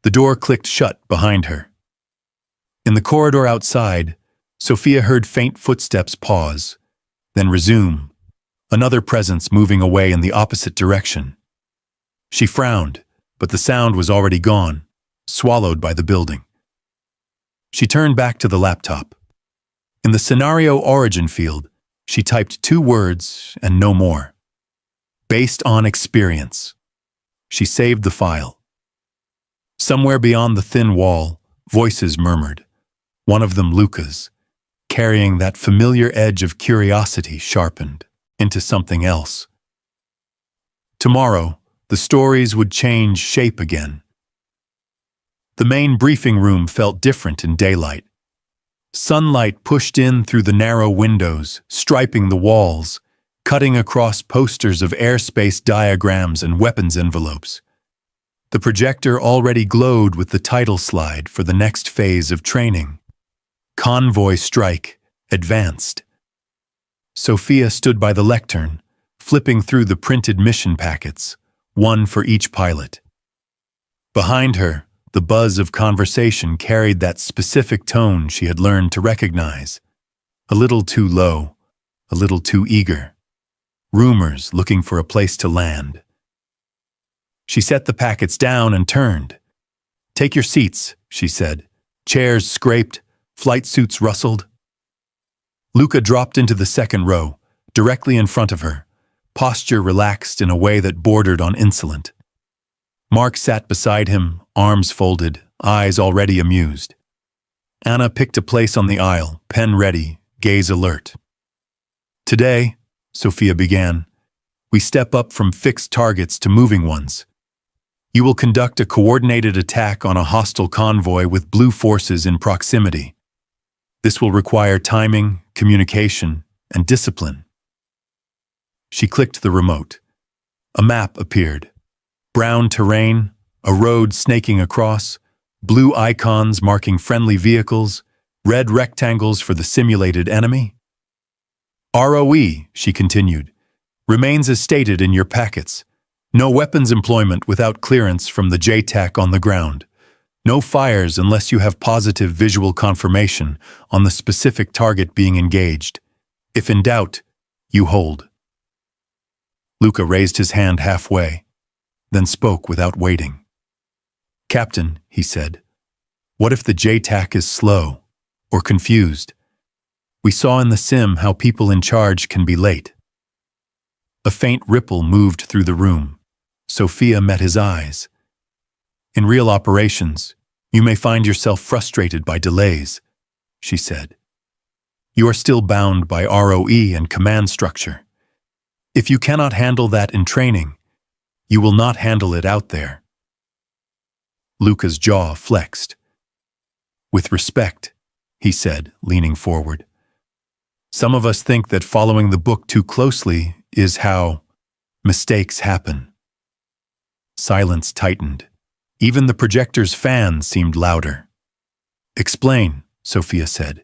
The door clicked shut behind her. In the corridor outside, Sophia heard faint footsteps pause, then resume, another presence moving away in the opposite direction. She frowned, but the sound was already gone, swallowed by the building. She turned back to the laptop. In the scenario origin field, she typed 2 words and no more. Based on experience. She saved the file. Somewhere beyond the thin wall, voices murmured, one of them Luca's, carrying that familiar edge of curiosity sharpened into something else. Tomorrow, the stories would change shape again. The main briefing room felt different in daylight. Sunlight pushed in through the narrow windows, striping the walls, cutting across posters of airspace diagrams and weapons envelopes. The projector already glowed with the title slide for the next phase of training. Convoy Strike, Advanced. Sophia stood by the lectern, flipping through the printed mission packets, one for each pilot. Behind her, the buzz of conversation carried that specific tone she had learned to recognize. A little too low, a little too eager. Rumors looking for a place to land. She set the packets down and turned. Take your seats, she said. Chairs scraped, flight suits rustled. Luca dropped into the second row, directly in front of her, posture relaxed in a way that bordered on insolent. Mark sat beside him, arms folded, eyes already amused. Anna picked a place on the aisle, pen ready, gaze alert. Today, Sophia began, we step up from fixed targets to moving ones. You will conduct a coordinated attack on a hostile convoy with blue forces in proximity. This will require timing, communication, and discipline. She clicked the remote. A map appeared. Brown terrain, a road snaking across, blue icons marking friendly vehicles, red rectangles for the simulated enemy. ROE, she continued, remains as stated in your packets. No weapons employment without clearance from the JTAC on the ground. No fires unless you have positive visual confirmation on the specific target being engaged. If in doubt, you hold. Luca raised his hand halfway, then spoke without waiting. Captain, he said, what if the JTAC is slow or confused? We saw in the sim how people in charge can be late. A faint ripple moved through the room. Sophia met his eyes. In real operations, You may find yourself frustrated by delays, she said. You are still bound by ROE and command structure. If you cannot handle that in training, you will not handle it out there. Luca's jaw flexed. With respect, he said, leaning forward. Some of us think that following the book too closely is how mistakes happen. Silence tightened. Even the projector's fan seemed louder. Explain, Sophia said.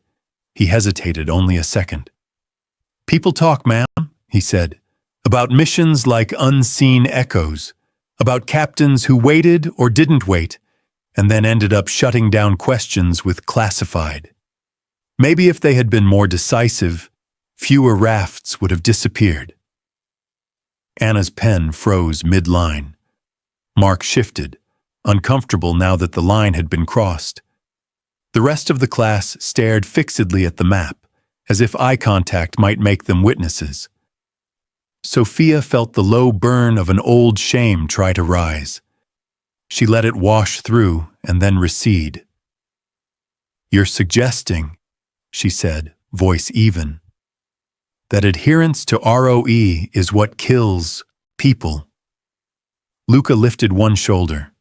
He hesitated only a second. People talk, ma'am, he said, about missions like unseen echoes, about captains who waited or didn't wait, and then ended up shutting down questions with classified. Maybe if they had been more decisive, fewer rafts would have disappeared. Anna's pen froze mid-line. Mark shifted, uncomfortable now that the line had been crossed. The rest of the class stared fixedly at the map, as if eye contact might make them witnesses. Sophia felt the low burn of an old shame try to rise. She let it wash through and then recede. You're suggesting, she said, voice even, that adherence to ROE is what kills people. Luca lifted one shoulder.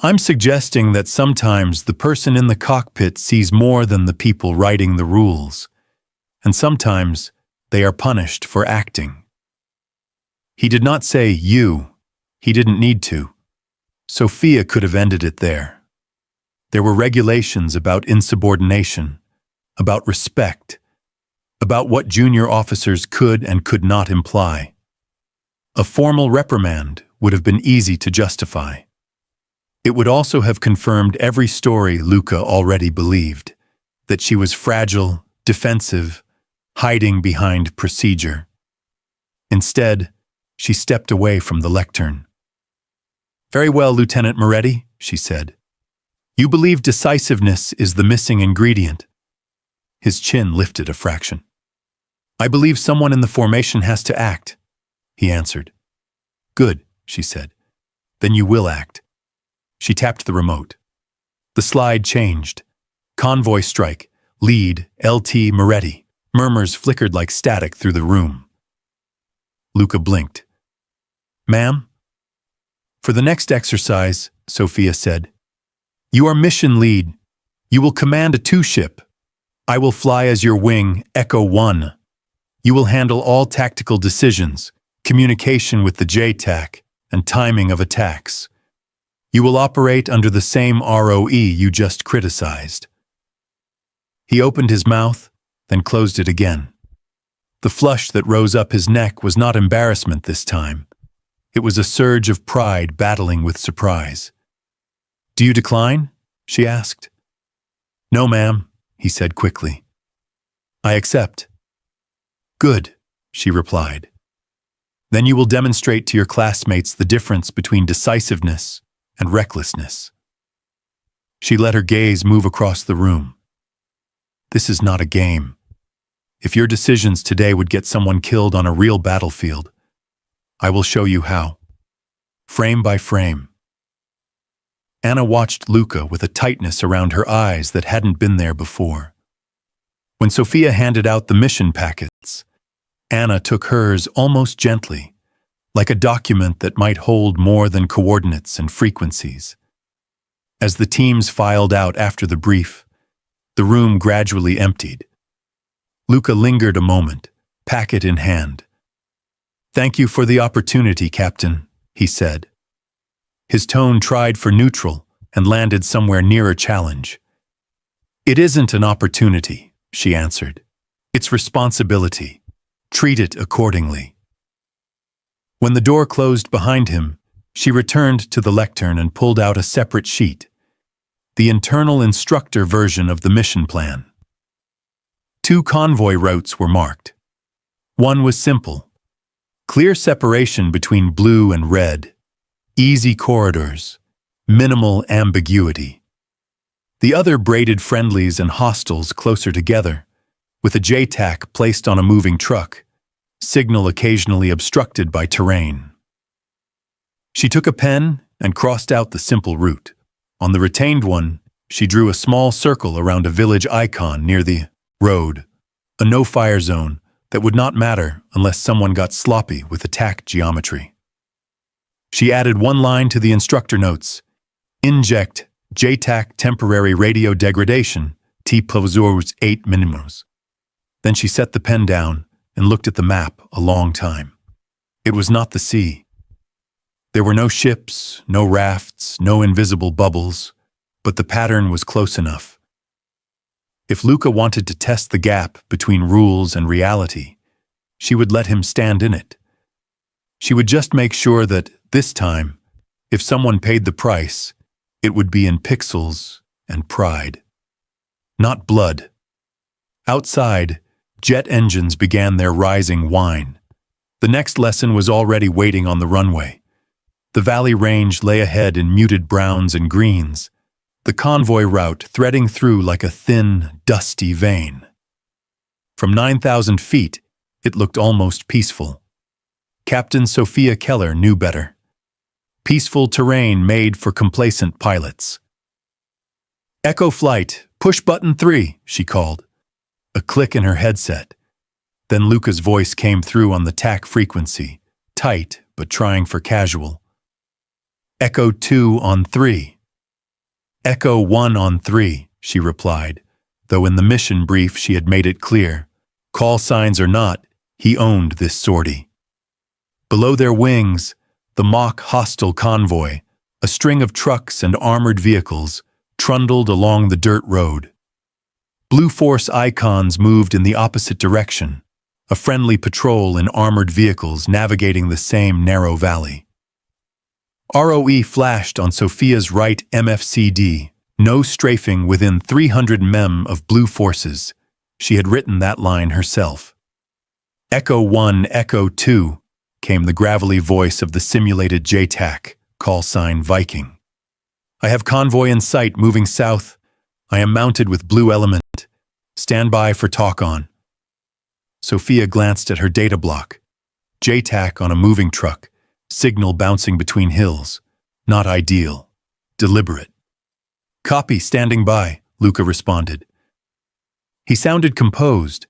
I'm suggesting that sometimes the person in the cockpit sees more than the people writing the rules, and sometimes they are punished for acting. He did not say you. He didn't need to. Sophia could have ended it there. There were regulations about insubordination, about respect, about what junior officers could and could not imply. A formal reprimand would have been easy to justify. It would also have confirmed every story Luca already believed, that she was fragile, defensive, hiding behind procedure. Instead, she stepped away from the lectern. Very well, Lieutenant Moretti, she said. You believe decisiveness is the missing ingredient. His chin lifted a fraction. I believe someone in the formation has to act, he answered. Good, she said. Then you will act. She tapped the remote. The slide changed. Convoy strike, lead, LT Moretti. Murmurs flickered like static through the room. Luca blinked. Ma'am? For the next exercise, Sophia said, you are mission lead. You will command a 2-ship. I will fly as your wing, Echo 1. You will handle all tactical decisions, communication with the JTAC, and timing of attacks. You will operate under the same ROE you just criticized. He opened his mouth, then closed it again. The flush that rose up his neck was not embarrassment this time. It was a surge of pride battling with surprise. Do you decline? She asked. No, ma'am, he said quickly. I accept. Good, she replied. Then you will demonstrate to your classmates the difference between decisiveness and recklessness. She let her gaze move across the room. This is not a game. If your decisions today would get someone killed on a real battlefield, I will show you how. Frame by frame. Anna watched Luca with a tightness around her eyes that hadn't been there before. When Sophia handed out the mission packets, Anna took hers almost gently, like a document that might hold more than coordinates and frequencies. As the teams filed out after the brief, the room gradually emptied. Luca lingered a moment, packet in hand. Thank you for the opportunity, Captain, he said. His tone tried for neutral and landed somewhere near a challenge. It isn't an opportunity, she answered. It's responsibility. Treat it accordingly. When the door closed behind him, she returned to the lectern and pulled out a separate sheet, the internal instructor version of the mission plan. 2 convoy routes were marked. One was simple. Clear separation between blue and red. Easy corridors. Minimal ambiguity. The other braided friendlies and hostiles closer together, with a JTAC placed on a moving truck, signal occasionally obstructed by terrain. She took a pen and crossed out the simple route. On the retained one, she drew a small circle around a village icon near the road, a no-fire zone that would not matter unless someone got sloppy with attack geometry. She added one line to the instructor notes: inject JTAC temporary radio degradation T +8 minimums. Then she set the pen down and looked at the map a long time. It was not the sea. There were no ships, no rafts, no invisible bubbles, but the pattern was close enough. If Luca wanted to test the gap between rules and reality, she would let him stand in it. She would just make sure that, this time, if someone paid the price, it would be in pixels and pride. Not blood. Outside, jet engines began their rising whine. The next lesson was already waiting on the runway. The valley range lay ahead in muted browns and greens, the convoy route threading through like a thin, dusty vein. From 9,000 feet, it looked almost peaceful. Captain Sophia Keller knew better. Peaceful terrain made for complacent pilots. "Echo Flight, push button 3, she called. A click in her headset. Then Luca's voice came through on the TAC frequency, tight but trying for casual. "Echo 2 on 3. "Echo 1 on 3, she replied, though in the mission brief she had made it clear, call signs or not, he owned this sortie. Below their wings, the mock hostile convoy, a string of trucks and armored vehicles, trundled along the dirt road. Blue Force icons moved in the opposite direction, a friendly patrol in armored vehicles navigating the same narrow valley. ROE flashed on Sophia's right MFCD, no strafing within 300 mem of Blue Forces. She had written that line herself. "Echo 1, Echo 2, came the gravelly voice of the simulated JTAC, call sign Viking. "I have convoy in sight moving south. I am mounted with blue element. Stand by for talk on." Sophia glanced at her data block. JTAC on a moving truck, signal bouncing between hills. Not ideal. Deliberate. "Copy, standing by," Luca responded. He sounded composed,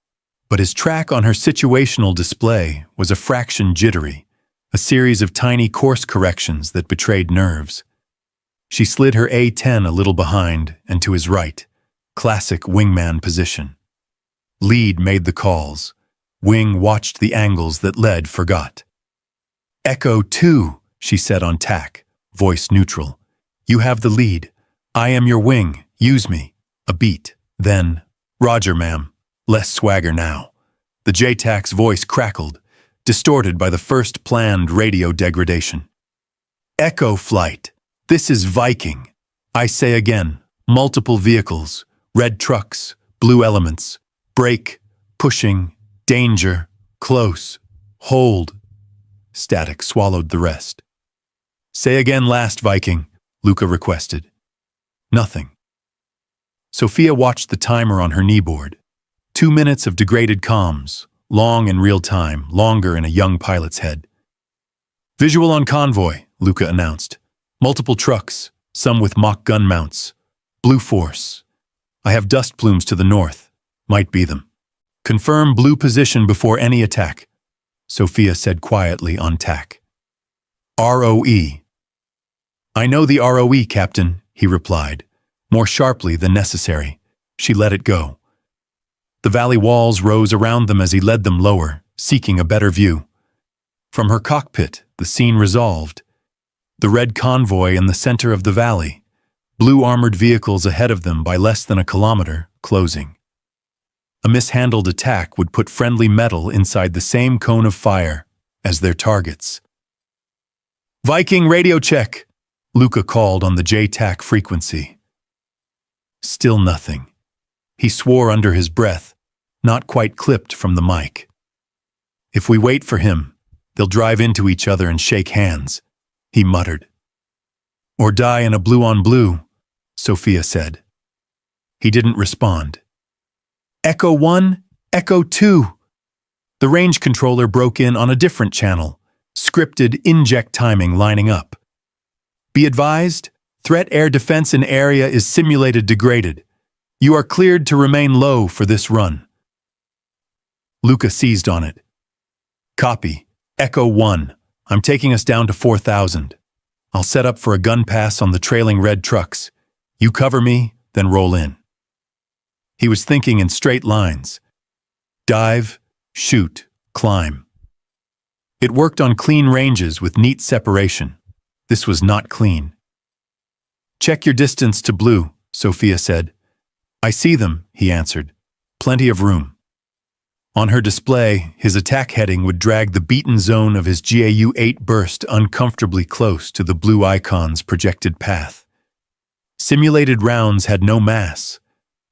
but his track on her situational display was a fraction jittery, a series of tiny course corrections that betrayed nerves. She slid her A10 a little behind and to his right, classic wingman position. Lead made the calls. Wing watched the angles that lead forgot. "Echo 2, she said on TAC, voice neutral. "You have the lead. I am your wing. Use me." A beat. Then, "Roger, ma'am. Less swagger now." The JTAC's voice crackled, distorted by the first planned radio degradation. "Echo Flight. This is Viking. I say again, multiple vehicles, red trucks, blue elements, brake, pushing, danger, close, hold." Static swallowed the rest. "Say again last, Viking," Luca requested. Nothing. Sophia watched the timer on her kneeboard. 2 minutes of degraded comms, long in real time, longer in a young pilot's head. "Visual on convoy," Luca announced. "Multiple trucks, some with mock gun mounts. Blue Force. I have dust plumes to the north. Might be them. Confirm blue position before any attack," Sophia said quietly on TAC. "ROE. "I know the ROE, Captain," he replied, more sharply than necessary. She let it go. The valley walls rose around them as he led them lower, seeking a better view. From her cockpit, the scene resolved. The red convoy in the center of the valley, blue armored vehicles ahead of them by less than a kilometer, closing. A mishandled attack would put friendly metal inside the same cone of fire as their targets. "Viking radio check," Luca called on the JTAC frequency. Still nothing. He swore under his breath, not quite clipped from the mic. "If we wait for him, they'll drive into each other and shake hands," he muttered. "Or die in a blue-on-blue," Sophia said. He didn't respond. "Echo 1, Echo 2. The range controller broke in on a different channel, scripted inject timing lining up. "Be advised, Threat air defense in area is simulated degraded. You are cleared to remain low for this run. Luca seized on it. Copy. Echo 1. I'm taking us down to 4,000. I'll set up for a gun pass on the trailing red trucks. You cover me, then roll in. He was thinking in straight lines. Dive, shoot, climb. It worked on clean ranges with neat separation. This was not clean. Check your distance to blue, Sophia said. I see them, he answered. Plenty of room. On her display, his attack heading would drag the beaten zone of his GAU-8 burst uncomfortably close to the blue icon's projected path. Simulated rounds had no mass,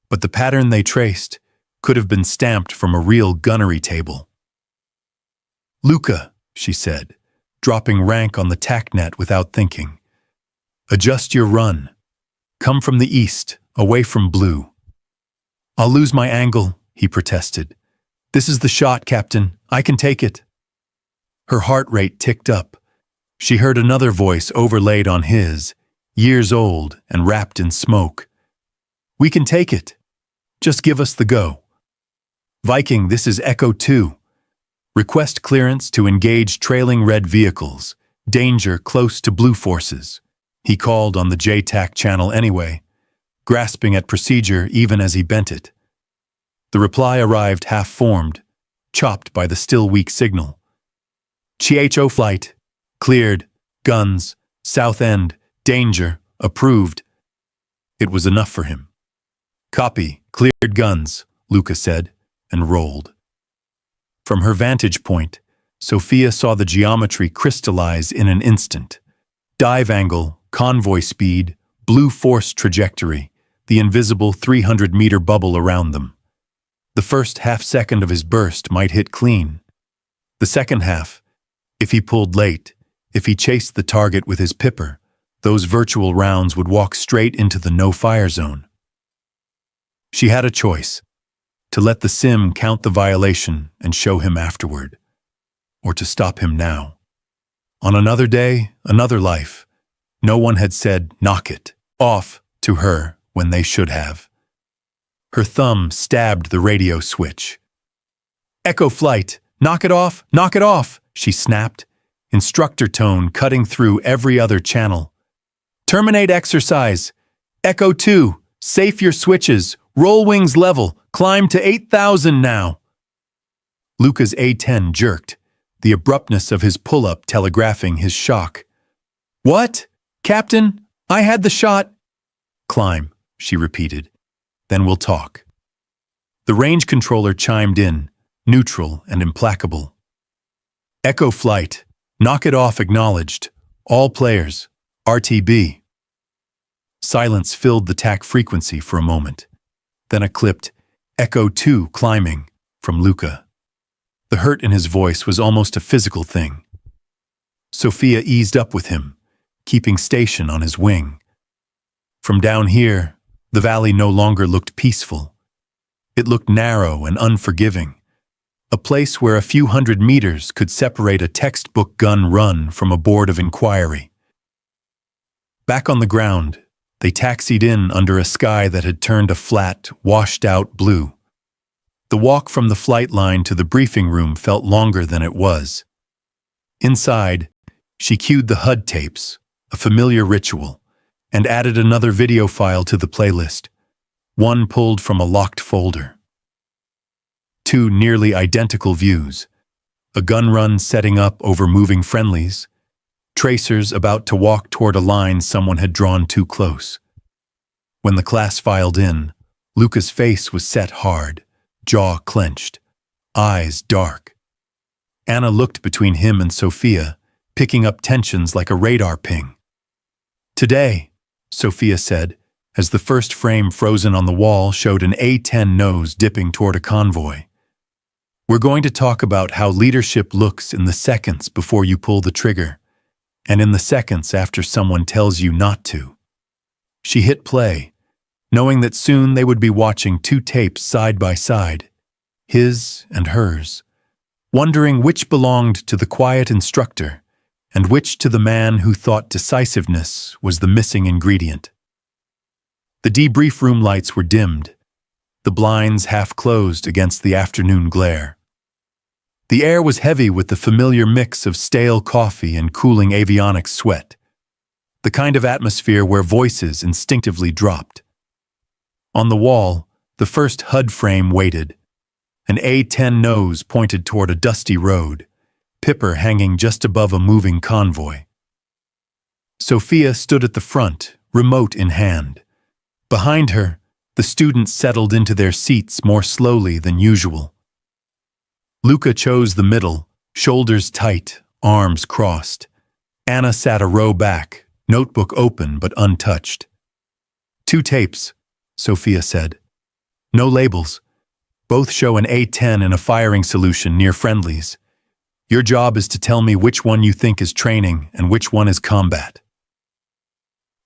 but the pattern they traced could have been stamped from a real gunnery table. Luca, she said, dropping rank on the tack net without thinking. Adjust your run. Come from the east, away from blue. I'll lose my angle, he protested. This is the shot, Captain. I can take it. Her heart rate ticked up. She heard another voice overlaid on his, years old and wrapped in smoke. We can take it. Just give us the go. Viking, this is Echo 2. Request clearance to engage trailing red vehicles. Danger close to blue forces. He called on the JTAC channel anyway, grasping at procedure even as he bent it. The reply arrived half-formed, chopped by the still weak signal. CHO flight. Cleared. Guns. South end. Danger. Approved. It was enough for him. Copy. Cleared guns, Luca said, and rolled. From her vantage point, Sophia saw the geometry crystallize in an instant. Dive angle, convoy speed, blue force trajectory, the invisible 300-meter bubble around them. The first half-second of his burst might hit clean. The second half, if he pulled late, if he chased the target with his pipper, those virtual rounds would walk straight into the no-fire zone. She had a choice, to let the sim count the violation and show him afterward, or to stop him now. On another day, another life, no one had said, knock it off to her when they should have. Her thumb stabbed the radio switch. Echo flight, knock it off, she snapped, instructor tone cutting through every other channel. Terminate exercise. Echo 2, safe your switches, roll wings level, climb to 8,000 now. Luca's A10 jerked, the abruptness of his pull-up telegraphing his shock. What? Captain, I had the shot. Climb, she repeated. Then we'll talk. The range controller chimed in, neutral and implacable. Echo flight, knock it off acknowledged. All players, RTB. Silence filled the TAC frequency for a moment. Then a clipped, Echo 2 climbing, from Luca. The hurt in his voice was almost a physical thing. Sophia eased up with him, keeping station on his wing. From down here, the valley no longer looked peaceful. It looked narrow and unforgiving, a place where a few hundred meters could separate a textbook gun run from a board of inquiry. Back on the ground, they taxied in under a sky that had turned a flat, washed-out blue. The walk from the flight line to the briefing room felt longer than it was. Inside, she cued the HUD tapes, a familiar ritual, and added another video file to the playlist, one pulled from a locked folder. Two nearly identical views, a gun run setting up over moving friendlies, tracers about to walk toward a line someone had drawn too close. When the class filed in, Luca's face was set hard, jaw clenched, eyes dark. Anna looked between him and Sophia, picking up tensions like a radar ping. Today, Sophia said, as the first frame frozen on the wall showed an A10 nose dipping toward a convoy. We're going to talk about how leadership looks in the seconds before you pull the trigger, and in the seconds after someone tells you not to. She hit play, knowing that soon they would be watching two tapes side by side, his and hers, wondering which belonged to the quiet instructor and which to the man who thought decisiveness was the missing ingredient. The debrief room lights were dimmed, the blinds half closed against the afternoon glare. The air was heavy with the familiar mix of stale coffee and cooling avionics sweat, the kind of atmosphere where voices instinctively dropped. On the wall, the first HUD frame waited, an A10 nose pointed toward a dusty road, Pipper hanging just above a moving convoy. Sophia stood at the front, remote in hand. Behind her, the students settled into their seats more slowly than usual. Luca chose the middle, shoulders tight, arms crossed. Anna sat a row back, notebook open but untouched. 2 tapes, Sophia said. No labels. Both show an A10 in a firing solution near friendlies. Your job is to tell me which one you think is training and which one is combat.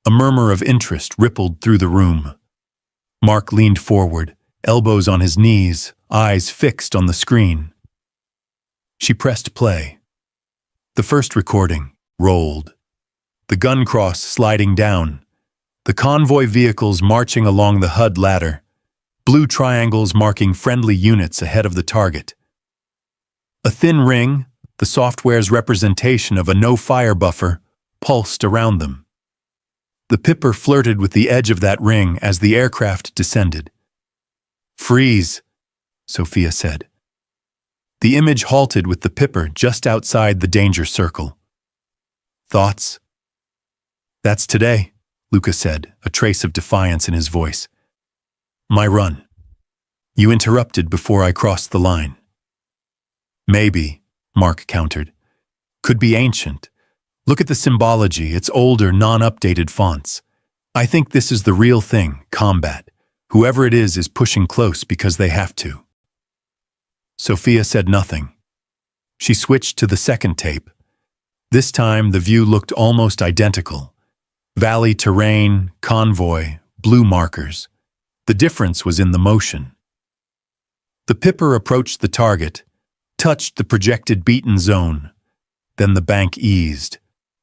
A murmur of interest rippled through the room. Mark leaned forward, elbows on his knees, eyes fixed on the screen. She pressed play. The first recording rolled. The gun cross sliding down. The convoy vehicles marching along the HUD ladder. Blue triangles marking friendly units ahead of the target. A thin ring, the software's representation of a no-fire buffer, pulsed around them. The Pipper flirted with the edge of that ring as the aircraft descended. Freeze, Sophia said. The image halted with the Pipper just outside the danger circle. Thoughts? That's today, Luca said, a trace of defiance in his voice. My run. You interrupted before I crossed the line. Maybe, Mark countered. Could be ancient. Look at the symbology, it's older, non-updated fonts. I think this is the real thing, combat. Whoever it is pushing close because they have to. Sophia said nothing. She switched to the second tape. This time the view looked almost identical. Valley terrain, convoy, blue markers. The difference was in the motion. The Pipper approached the target, touched the projected beaten zone. Then the bank eased.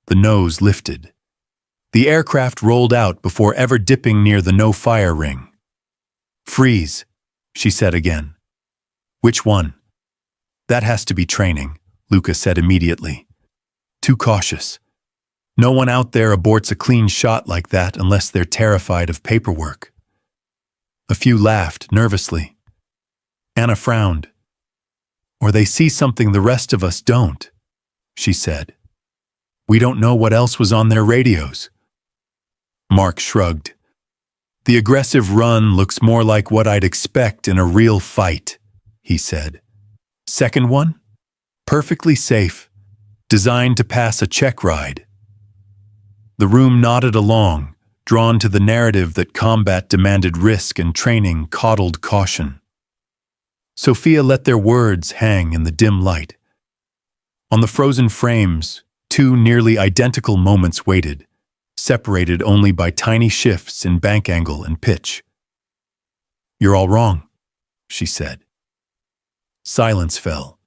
The nose lifted. The aircraft rolled out before ever dipping near the no-fire ring. Freeze, she said again. Which one? That has to be training, Luca said immediately. Too cautious. No one out there aborts a clean shot like that unless they're terrified of paperwork. A few laughed nervously. Anna frowned. Or they see something the rest of us don't, she said. We don't know what else was on their radios. Mark shrugged. The aggressive run looks more like what I'd expect in a real fight, he said. Second one? Perfectly safe, designed to pass a check ride. The room nodded along, drawn to the narrative that combat demanded risk and training coddled caution. Sophia let their words hang in the dim light. On the frozen frames, 2 nearly identical moments waited, separated only by tiny shifts in bank angle and pitch. You're all wrong, she said. Silence fell.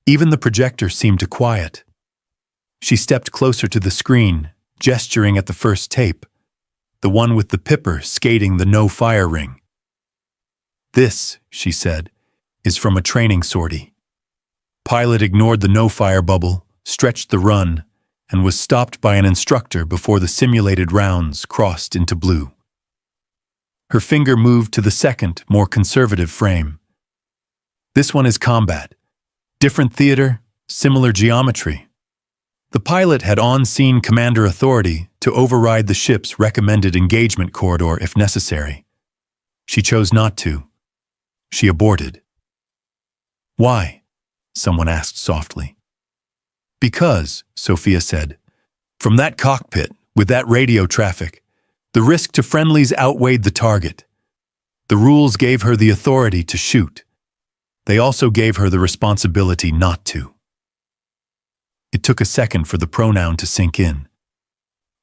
Even the projector seemed to quiet. She stepped closer to the screen, gesturing at the first tape, the one with the Pipper skating the no-fire ring. This, she said, is from a training sortie. Pilot ignored the no-fire bubble, stretched the run, and was stopped by an instructor before the simulated rounds crossed into blue. Her finger moved to the second, more conservative frame. This one is combat. Different theater, similar geometry. The pilot had on-scene commander authority to override the ship's recommended engagement corridor if necessary. She chose not to. She aborted. Why? Someone asked softly. Because, Sophia said, from that cockpit, with that radio traffic, the risk to friendlies outweighed the target. The rules gave her the authority to shoot. They also gave her the responsibility not to. It took a second for the pronoun to sink in.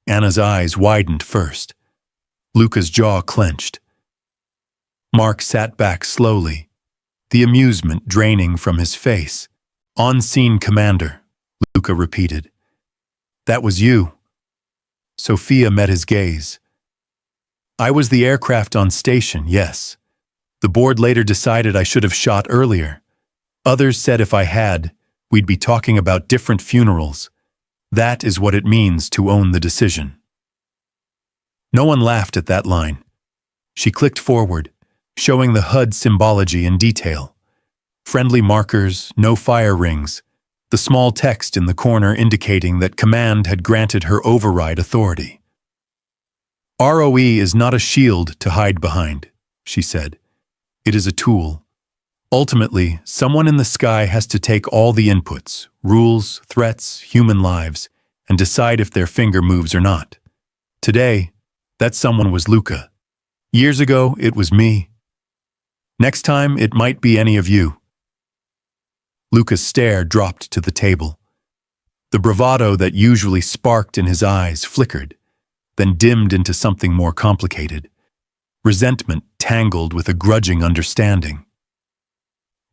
Anna's eyes widened first. Luca's jaw clenched. Mark sat back slowly, the amusement draining from his face. On-scene commander, Luca repeated. That was you. Sophia met his gaze. I was the aircraft on station, yes. The board later decided I should have shot earlier. Others said if I had, we'd be talking about different funerals. That is what it means to own the decision. No one laughed at that line. She clicked forward, showing the HUD symbology in detail. Friendly markers, no fire rings, the small text in the corner indicating that command had granted her override authority. ROE is not a shield to hide behind, she said. It is a tool. Ultimately, someone in the sky has to take all the inputs, rules, threats, human lives, and decide if their finger moves or not. Today, that someone was Luca. Years ago, it was me. Next time, it might be any of you. Luca's stare dropped to the table. The bravado that usually sparked in his eyes flickered, then dimmed into something more complicated. Resentment tangled with a grudging understanding.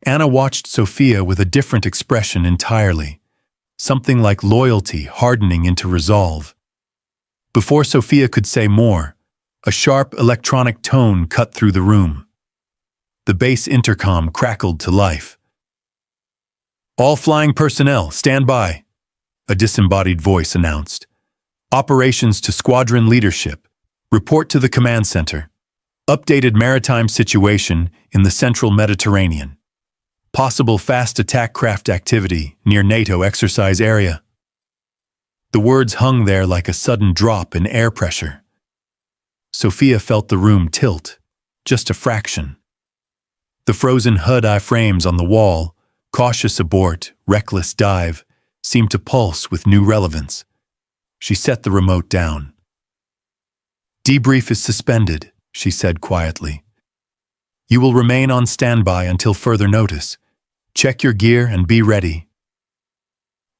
Anna watched Sophia with a different expression entirely, something like loyalty hardening into resolve. Before Sophia could say more, a sharp electronic tone cut through the room. The base intercom crackled to life. All flying personnel, stand by, a disembodied voice announced. Operations to squadron leadership. Report to the command center. Updated maritime situation in the central Mediterranean. Possible fast attack craft activity near NATO exercise area. The words hung there like a sudden drop in air pressure. Sophia felt the room tilt, just a fraction. The frozen HUD iframes on the wall, cautious abort, reckless dive, seemed to pulse with new relevance. She set the remote down. Debrief is suspended, she said quietly. You will remain on standby until further notice. Check your gear and be ready.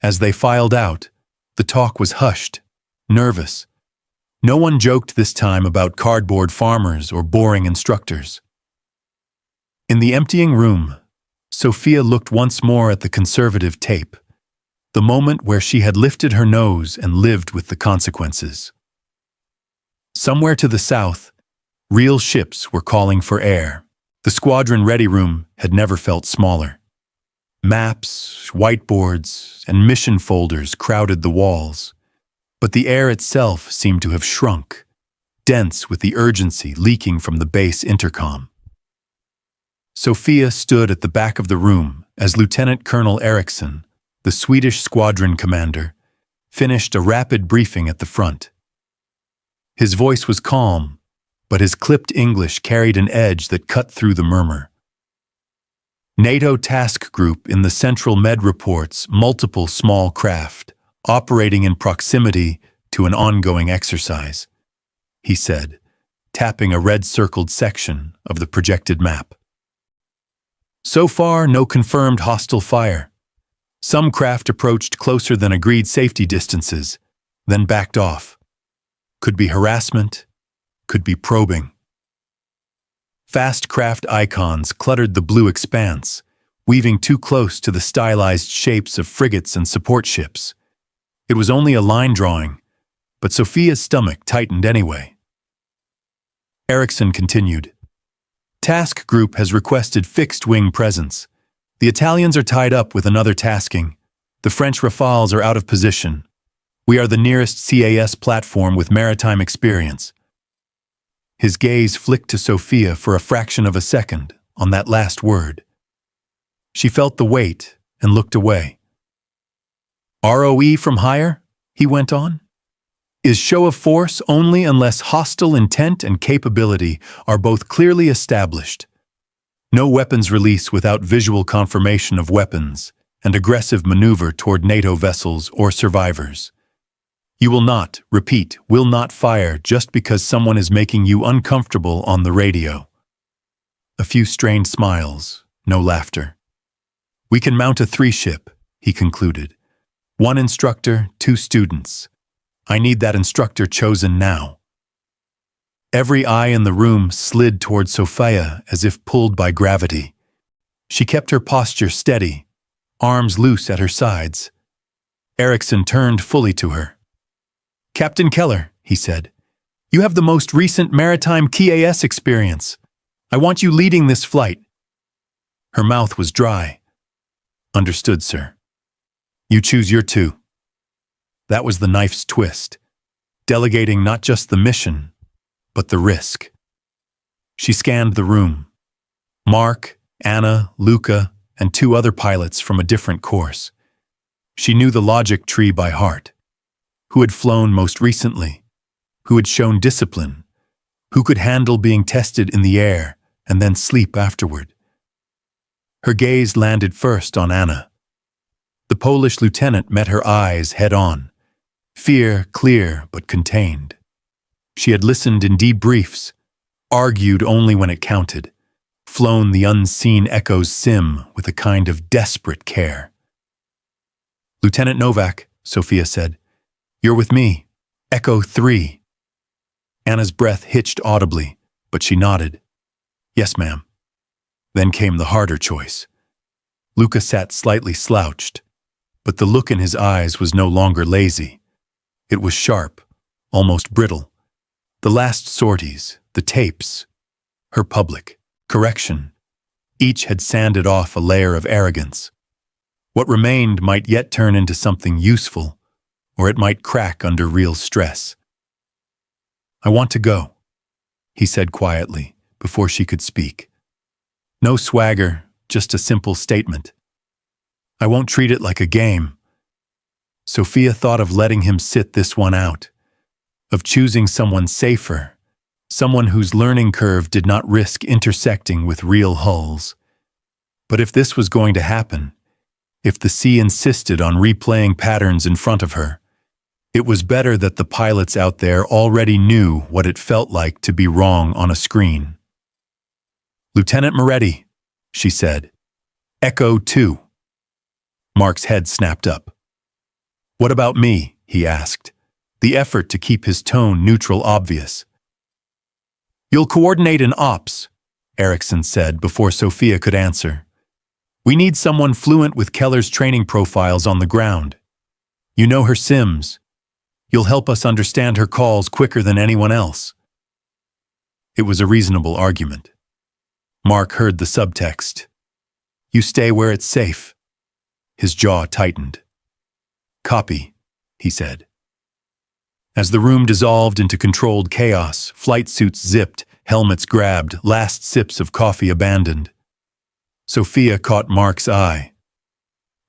As they filed out, the talk was hushed, nervous. No one joked this time about cardboard farmers or boring instructors. In the emptying room, Sophia looked once more at the conservative tape, the moment where she had lifted her nose and lived with the consequences. Somewhere to the south, real ships were calling for air. The squadron ready room had never felt smaller. Maps, whiteboards, and mission folders crowded the walls, but the air itself seemed to have shrunk, dense with the urgency leaking from the base intercom. Sophia stood at the back of the room as Lieutenant Colonel Eriksson, the Swedish squadron commander, finished a rapid briefing at the front. His voice was calm, but his clipped English carried an edge that cut through the murmur. NATO task group in the Central Med reports multiple small craft operating in proximity to an ongoing exercise, he said, tapping a red-circled section of the projected map. So far, no confirmed hostile fire. Some craft approached closer than agreed safety distances, then backed off. Could be harassment, could be probing. Fast craft icons cluttered the blue expanse, weaving too close to the stylized shapes of frigates and support ships. It was only a line drawing, but Sophia's stomach tightened anyway. Eriksson continued. Task Group has requested fixed-wing presence. The Italians are tied up with another tasking. The French Rafales are out of position. We are the nearest CAS platform with maritime experience. His gaze flicked to Sophia for a fraction of a second on that last word. She felt the weight and looked away. ROE from higher, he went on, is show of force only unless hostile intent and capability are both clearly established. No weapons release without visual confirmation of weapons and aggressive maneuver toward NATO vessels or survivors. You will not, repeat, will not fire just because someone is making you uncomfortable on the radio. A few strained smiles, no laughter. We can mount a 3-ship, he concluded. 1 instructor, 2 students. I need that instructor chosen now. Every eye in the room slid toward Sophia as if pulled by gravity. She kept her posture steady, arms loose at her sides. Eriksson turned fully to her. Captain Keller, he said, you have the most recent maritime KAS experience. I want you leading this flight. Her mouth was dry. Understood, sir. You choose your two. That was the knife's twist, delegating not just the mission, but the risk. She scanned the room. Mark, Anna, Luca, and two other pilots from a different course. She knew the logic tree by heart. Who had flown most recently? Who had shown discipline? Who could handle being tested in the air and then sleep afterward? Her gaze landed first on Anna. The Polish lieutenant met her eyes head-on, fear clear but contained. She had listened in debriefs, argued only when it counted, flown the unseen Echo's sim with a kind of desperate care. Lieutenant Novak, Sophia said, you're with me, Echo 3. Anna's breath hitched audibly, but she nodded. Yes, ma'am. Then came the harder choice. Luca sat slightly slouched, but the look in his eyes was no longer lazy. It was sharp, almost brittle. The last sorties, the tapes, her public correction, each had sanded off a layer of arrogance. What remained might yet turn into something useful, or it might crack under real stress. I want to go, he said quietly, before she could speak. No swagger, just a simple statement. I won't treat it like a game. Sophia thought of letting him sit this one out, of choosing someone safer, someone whose learning curve did not risk intersecting with real hulls. But if this was going to happen, if the sea insisted on replaying patterns in front of her, it was better that the pilots out there already knew what it felt like to be wrong on a screen. Lieutenant Moretti, she said. Echo 2. Mark's head snapped up. What about me? He asked, the effort to keep his tone neutral obvious. You'll coordinate an ops, Erickson said before Sophia could answer. We need someone fluent with Keller's training profiles on the ground. You know her sims. You'll help us understand her calls quicker than anyone else. It was a reasonable argument. Mark heard the subtext. You stay where it's safe. His jaw tightened. Copy, he said. As the room dissolved into controlled chaos, flight suits zipped, helmets grabbed, last sips of coffee abandoned. Sophia caught Mark's eye.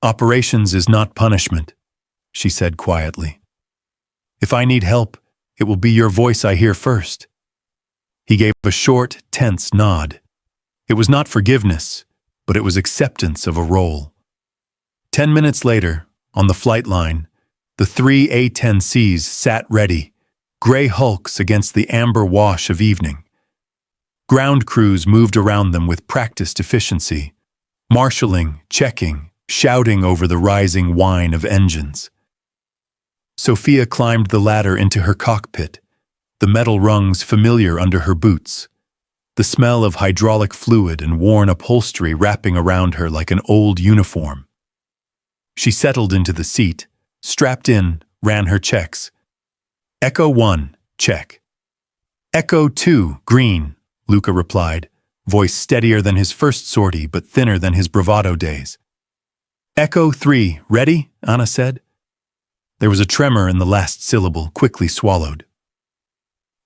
Operations is not punishment, she said quietly. If I need help, it will be your voice I hear first. He gave a short, tense nod. It was not forgiveness, but it was acceptance of a role. 10 minutes later, on the flight line, the 3 A10Cs sat ready, gray hulks against the amber wash of evening. Ground crews moved around them with practiced efficiency, marshalling, checking, shouting over the rising whine of engines. Sophia climbed the ladder into her cockpit, the metal rungs familiar under her boots, the smell of hydraulic fluid and worn upholstery wrapping around her like an old uniform. She settled into the seat, strapped in, ran her checks. Echo 1, check. Echo 2, green, Luca replied, voice steadier than his first sortie but thinner than his bravado days. Echo 3, ready? Anna said. There was a tremor in the last syllable, quickly swallowed.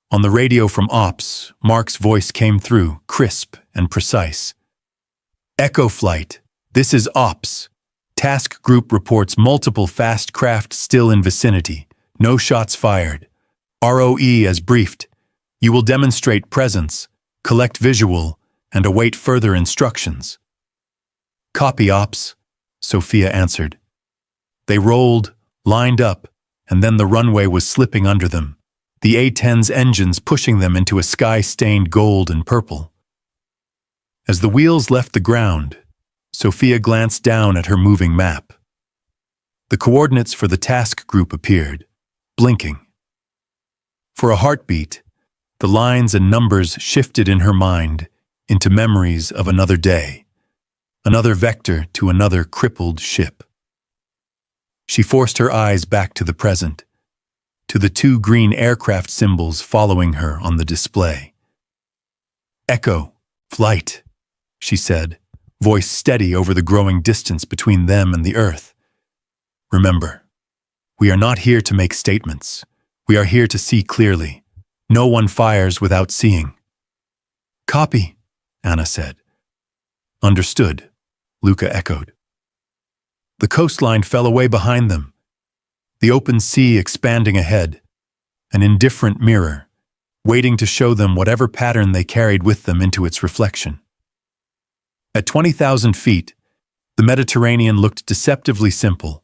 On the radio from Ops, Mark's voice came through, crisp and precise. Echo Flight, this is Ops. Task Group reports multiple fast craft still in vicinity. No shots fired. ROE as briefed. You will demonstrate presence, collect visual, and await further instructions. Copy, Ops, Sophia answered. They rolled, lined up, and then the runway was slipping under them, the A10's engines pushing them into a sky-stained gold and purple. As the wheels left the ground, Sophia glanced down at her moving map. The coordinates for the task group appeared, blinking. For a heartbeat, the lines and numbers shifted in her mind into memories of another day, another vector to another crippled ship. She forced her eyes back to the present. to the two green aircraft symbols following her on the display. "Echo, flight," she said, voice steady over the growing distance between them and the Earth. "Remember, we are not here to make statements. We are here to see clearly. No one fires without seeing." "Copy," Anna said. "Understood," Luca echoed. The coastline fell away behind them, the open sea expanding ahead, an indifferent mirror, waiting to show them whatever pattern they carried with them into its reflection. At 20,000 feet, the Mediterranean looked deceptively simple,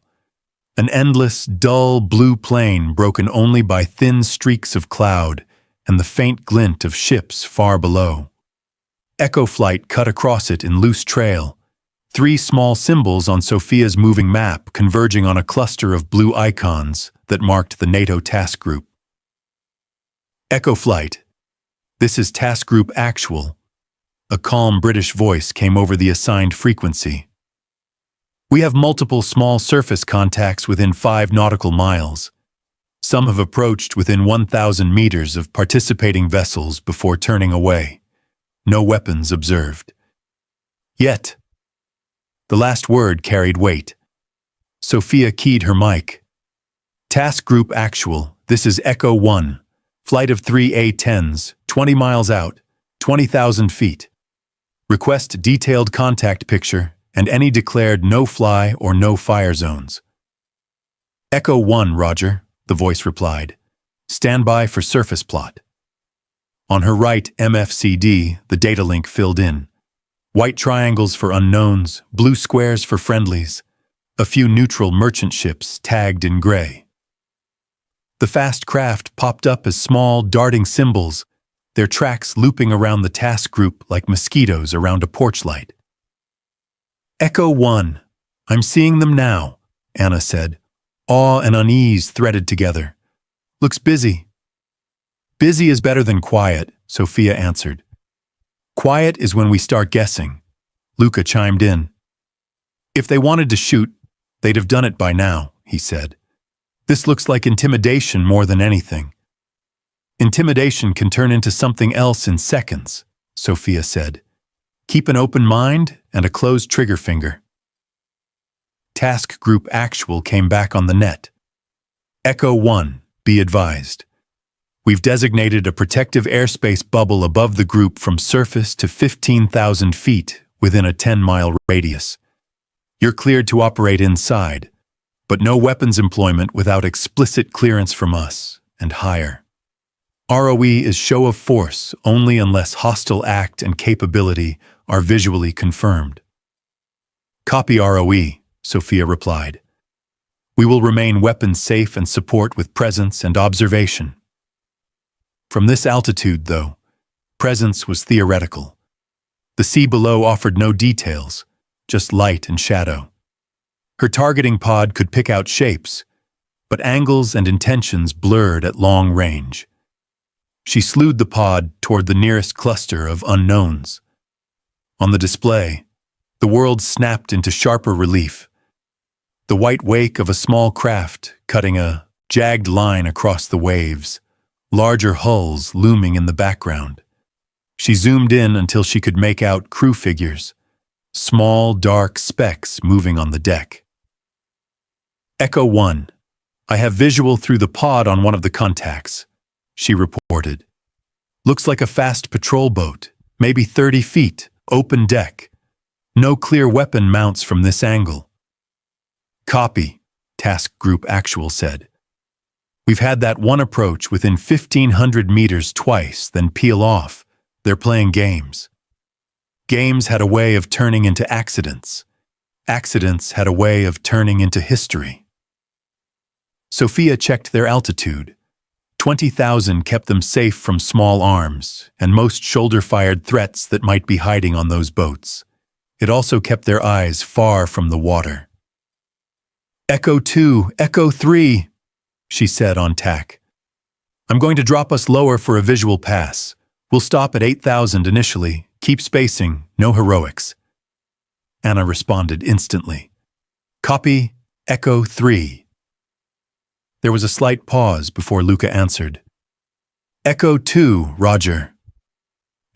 an endless, dull blue plain broken only by thin streaks of cloud and the faint glint of ships far below. Echo flight cut across it in loose trail, three small symbols on Sophia's moving map converging on a cluster of blue icons that marked the NATO task group. "Echo flight. This is task group actual." A calm British voice came over the assigned frequency. "We have multiple small surface contacts within 5 nautical miles. Some have approached within 1,000 meters of participating vessels before turning away. No weapons observed. Yet." The last word carried weight. Sophia keyed her mic. "Task Group Actual, this is Echo 1, flight of 3 A10s, 20 miles out, 20,000 feet. Request detailed contact picture and any declared no-fly or no-fire zones." "Echo 1, Roger," the voice replied. "Stand by for surface plot." On her right MFCD, the data link filled in. White triangles for unknowns, blue squares for friendlies, a few neutral merchant ships tagged in gray. The fast craft popped up as small, darting symbols, their tracks looping around the task group like mosquitoes around a porch light. "Echo 1, I'm seeing them now," Anna said, awe and unease threaded together. "Looks busy." "Busy is better than quiet," Sophia answered. "Quiet is when we start guessing," Luca chimed in. "If they wanted to shoot, they'd have done it by now," he said. "This looks like intimidation more than anything." "Intimidation can turn into something else in seconds," Sophia said. "Keep an open mind and a closed trigger finger." Task Group Actual came back on the net. "Echo 1, be advised. We've designated a protective airspace bubble above the group from surface to 15,000 feet within a 10-mile radius. You're cleared to operate inside, but no weapons employment without explicit clearance from us, and higher. ROE is show of force only unless hostile act and capability are visually confirmed." "Copy ROE," Sophia replied. "We will remain weapons safe and support with presence and observation." From this altitude, though, presence was theoretical. The sea below offered no details, just light and shadow. Her targeting pod could pick out shapes, but angles and intentions blurred at long range. She slewed the pod toward the nearest cluster of unknowns. On the display, the world snapped into sharper relief. The white wake of a small craft cutting a jagged line across the waves, larger hulls looming in the background. She zoomed in until she could make out crew figures, small, dark specks moving on the deck. "Echo 1, I have visual through the pod on one of the contacts," she reported. "Looks like a fast patrol boat, maybe 30 feet, open deck. No clear weapon mounts from this angle." "Copy," Task Group Actual said. "We've had that one approach within 1,500 meters twice, then peel off. They're playing games. Games had a way of turning into accidents. Accidents had a way of turning into history." Sophia checked their altitude. 20,000 kept them safe from small arms and most shoulder-fired threats that might be hiding on those boats. It also kept their eyes far from the water. "Echo 2, Echo 3, she said on tack. "I'm going to drop us lower for a visual pass. We'll stop at 8,000 initially. Keep spacing, no heroics." Anna responded instantly. "Copy, Echo 3." There was a slight pause before Luca answered. Echo 2, Roger.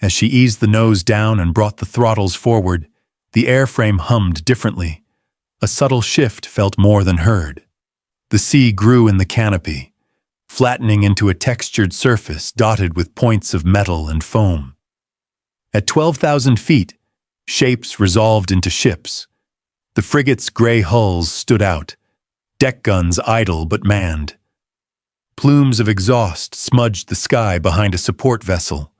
As she eased the nose down and brought the throttles forward, the airframe hummed differently. A subtle shift felt more than heard. The sea grew in the canopy, flattening into a textured surface dotted with points of metal and foam. At 12,000 feet, shapes resolved into ships. The frigate's gray hulls stood out, deck guns idle but manned. Plumes of exhaust smudged the sky behind a support vessel.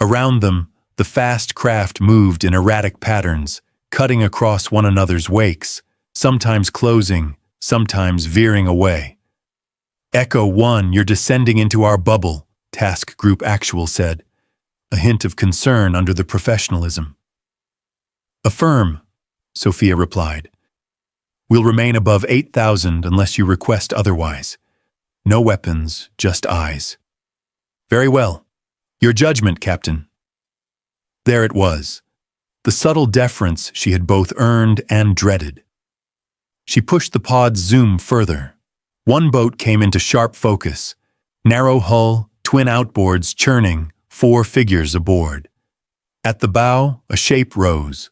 Around them, the fast craft moved in erratic patterns, cutting across one another's wakes, sometimes closing, sometimes veering away. Echo 1, you're descending into our bubble, Task Group Actual said, a hint of concern under the professionalism. Affirm, Sophia replied. We'll remain above 8,000 unless you request otherwise. No weapons, just eyes. Very well. Your judgment, Captain. There it was, the subtle deference she had both earned and dreaded. She pushed the pod's zoom further. One boat came into sharp focus. Narrow hull, twin outboards churning, 4 figures aboard. At the bow, a shape rose,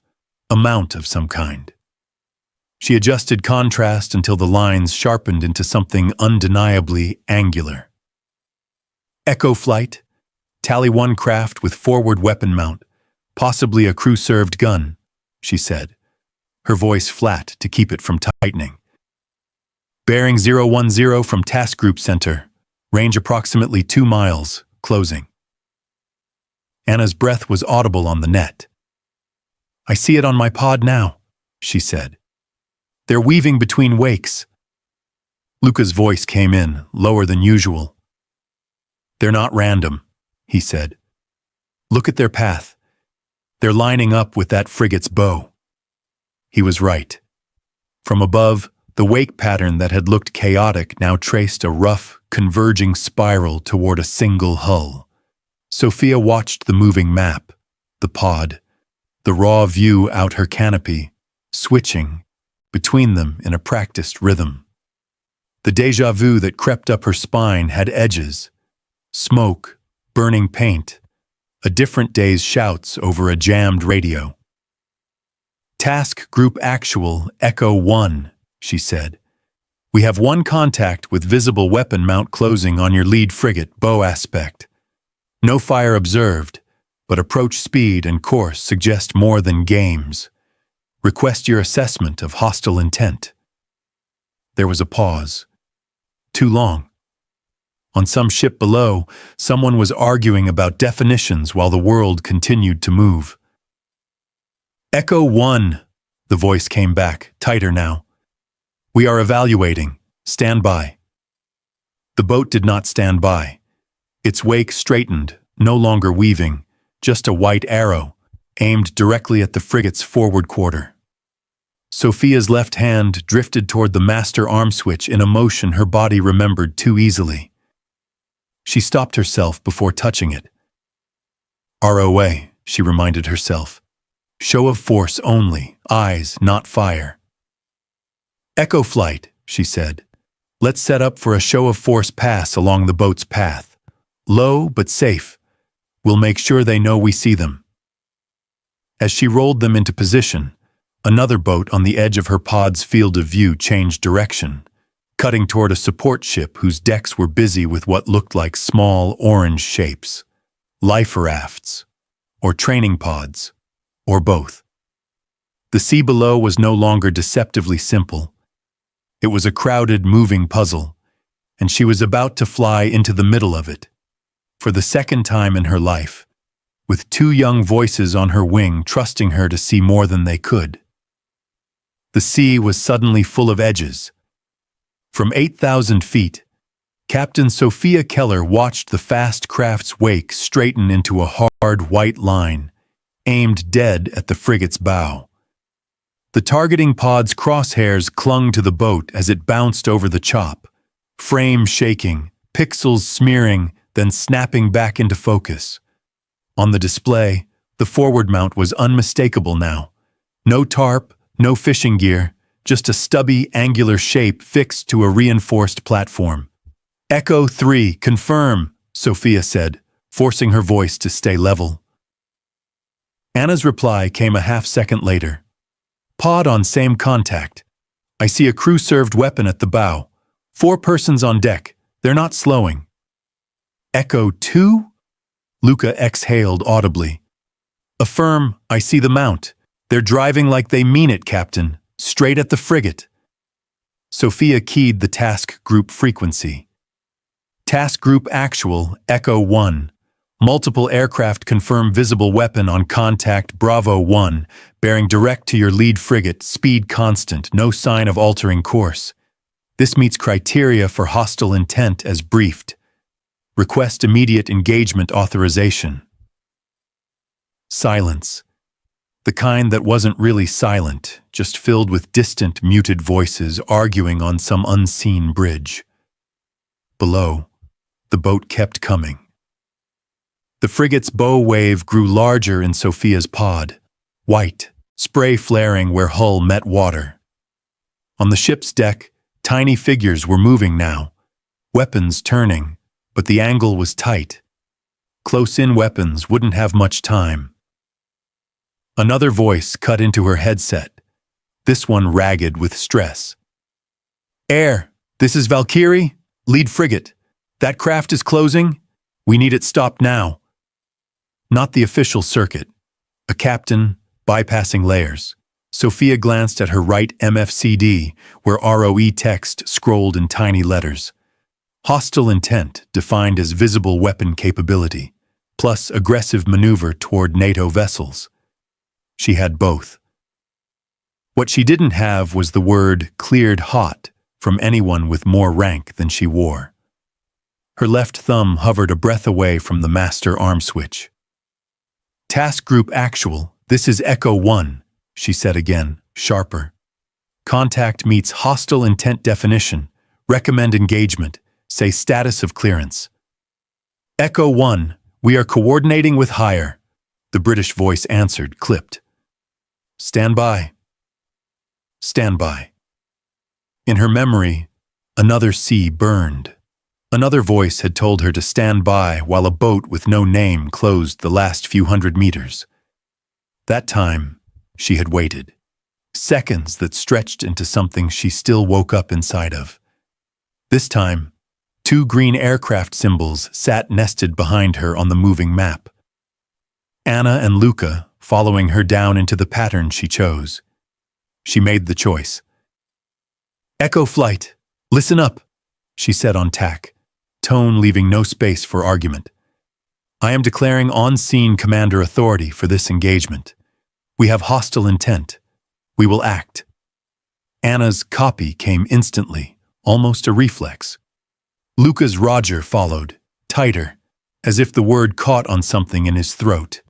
a mount of some kind. She adjusted contrast until the lines sharpened into something undeniably angular. Echo Flight, Tally 1 craft with forward weapon mount, possibly a crew-served gun, she said, her voice flat to keep it from tightening. Bearing 010 from Task Group Center, range approximately 2 miles, closing. Anna's breath was audible on the net. I see it on my pod now, she said. They're weaving between wakes. Luca's voice came in, lower than usual. They're not random, he said. Look at their path. They're lining up with that frigate's bow. He was right. From above, the wake pattern that had looked chaotic now traced a rough, converging spiral toward a single hull. Sophia watched the moving map, the pod, the raw view out her canopy, switching between them in a practiced rhythm. The déjà vu that crept up her spine had edges, smoke, burning paint, a different day's shouts over a jammed radio. Task Group Actual, Echo 1, she said. We have 1 contact with visible weapon mount closing on your lead frigate, bow aspect. No fire observed, but approach speed and course suggest more than games. Request your assessment of hostile intent. There was a pause. Too long. On some ship below, someone was arguing about definitions while the world continued to move. Echo 1, the voice came back, tighter now. We are evaluating. Stand by. The boat did not stand by. Its wake straightened, no longer weaving, just a white arrow, aimed directly at the frigate's forward quarter. Sophia's left hand drifted toward the master arm switch in a motion her body remembered too easily. She stopped herself before touching it. ROA, she reminded herself. Show of force only, eyes, not fire. Echo Flight, she said. Let's set up for a show of force pass along the boat's path. Low but safe. We'll make sure they know we see them. As she rolled them into position, another boat on the edge of her pod's field of view changed direction, cutting toward a support ship whose decks were busy with what looked like small orange shapes, life rafts, or training pods, or both. The sea below was no longer deceptively simple. It was a crowded, moving puzzle, and she was about to fly into the middle of it, for the second time in her life, with 2 young voices on her wing trusting her to see more than they could. The sea was suddenly full of edges. From 8,000 feet, Captain Sophia Keller watched the fast craft's wake straighten into a hard white line, aimed dead at the frigate's bow. The targeting pod's crosshairs clung to the boat as it bounced over the chop, frame shaking, pixels smearing, then snapping back into focus. On the display, the forward mount was unmistakable now. No tarp, no fishing gear, just a stubby, angular shape fixed to a reinforced platform. Echo 3, confirm, Sophia said, forcing her voice to stay level. Anna's reply came a half-second later. Pod on same contact. I see a crew-served weapon at the bow. 4 persons on deck. They're not slowing. Echo 2? Luca exhaled audibly. Affirm, I see the mount. They're driving like they mean it, Captain. Straight at the frigate. Sophia keyed the task group frequency. Task group actual, Echo 1. Multiple aircraft confirm visible weapon on contact Bravo 1, bearing direct to your lead frigate, speed constant, no sign of altering course. This meets criteria for hostile intent as briefed. Request immediate engagement authorization. Silence. The kind that wasn't really silent, just filled with distant, muted voices arguing on some unseen bridge. Below, the boat kept coming. The frigate's bow wave grew larger in Sophia's pod, white, spray flaring where hull met water. On the ship's deck, tiny figures were moving now, weapons turning, but the angle was tight. Close-in weapons wouldn't have much time. Another voice cut into her headset, this one ragged with stress. Air, this is Valkyrie, lead frigate. That craft is closing. We need it stopped now. Not the official circuit. A captain, bypassing layers. Sophia glanced at her right MFCD, where ROE text scrolled in tiny letters. Hostile intent, defined as visible weapon capability, plus aggressive maneuver toward NATO vessels. She had both. What she didn't have was the word cleared hot from anyone with more rank than she wore. Her left thumb hovered a breath away from the master arm switch. Task Group Actual, this is Echo 1, she said again, sharper. Contact meets hostile intent definition. Recommend engagement. Say status of clearance. Echo 1, we are coordinating with higher. The British voice answered, clipped. Stand by. Stand by. In her memory, another sea burned. Another voice had told her to stand by while a boat with no name closed the last few hundred meters. That time, she had waited. Seconds that stretched into something she still woke up inside of. This time, 2 green aircraft symbols sat nested behind her on the moving map. Anna and Luca following her down into the pattern she chose. She made the choice. Echo Flight, listen up, she said on tack, tone leaving no space for argument. I am declaring on-scene commander authority for this engagement. We have hostile intent. We will act. Anna's copy came instantly, almost a reflex. Luca's Roger followed, tighter, as if the word caught on something in his throat.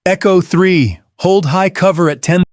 Echo 3, hold high cover at 10.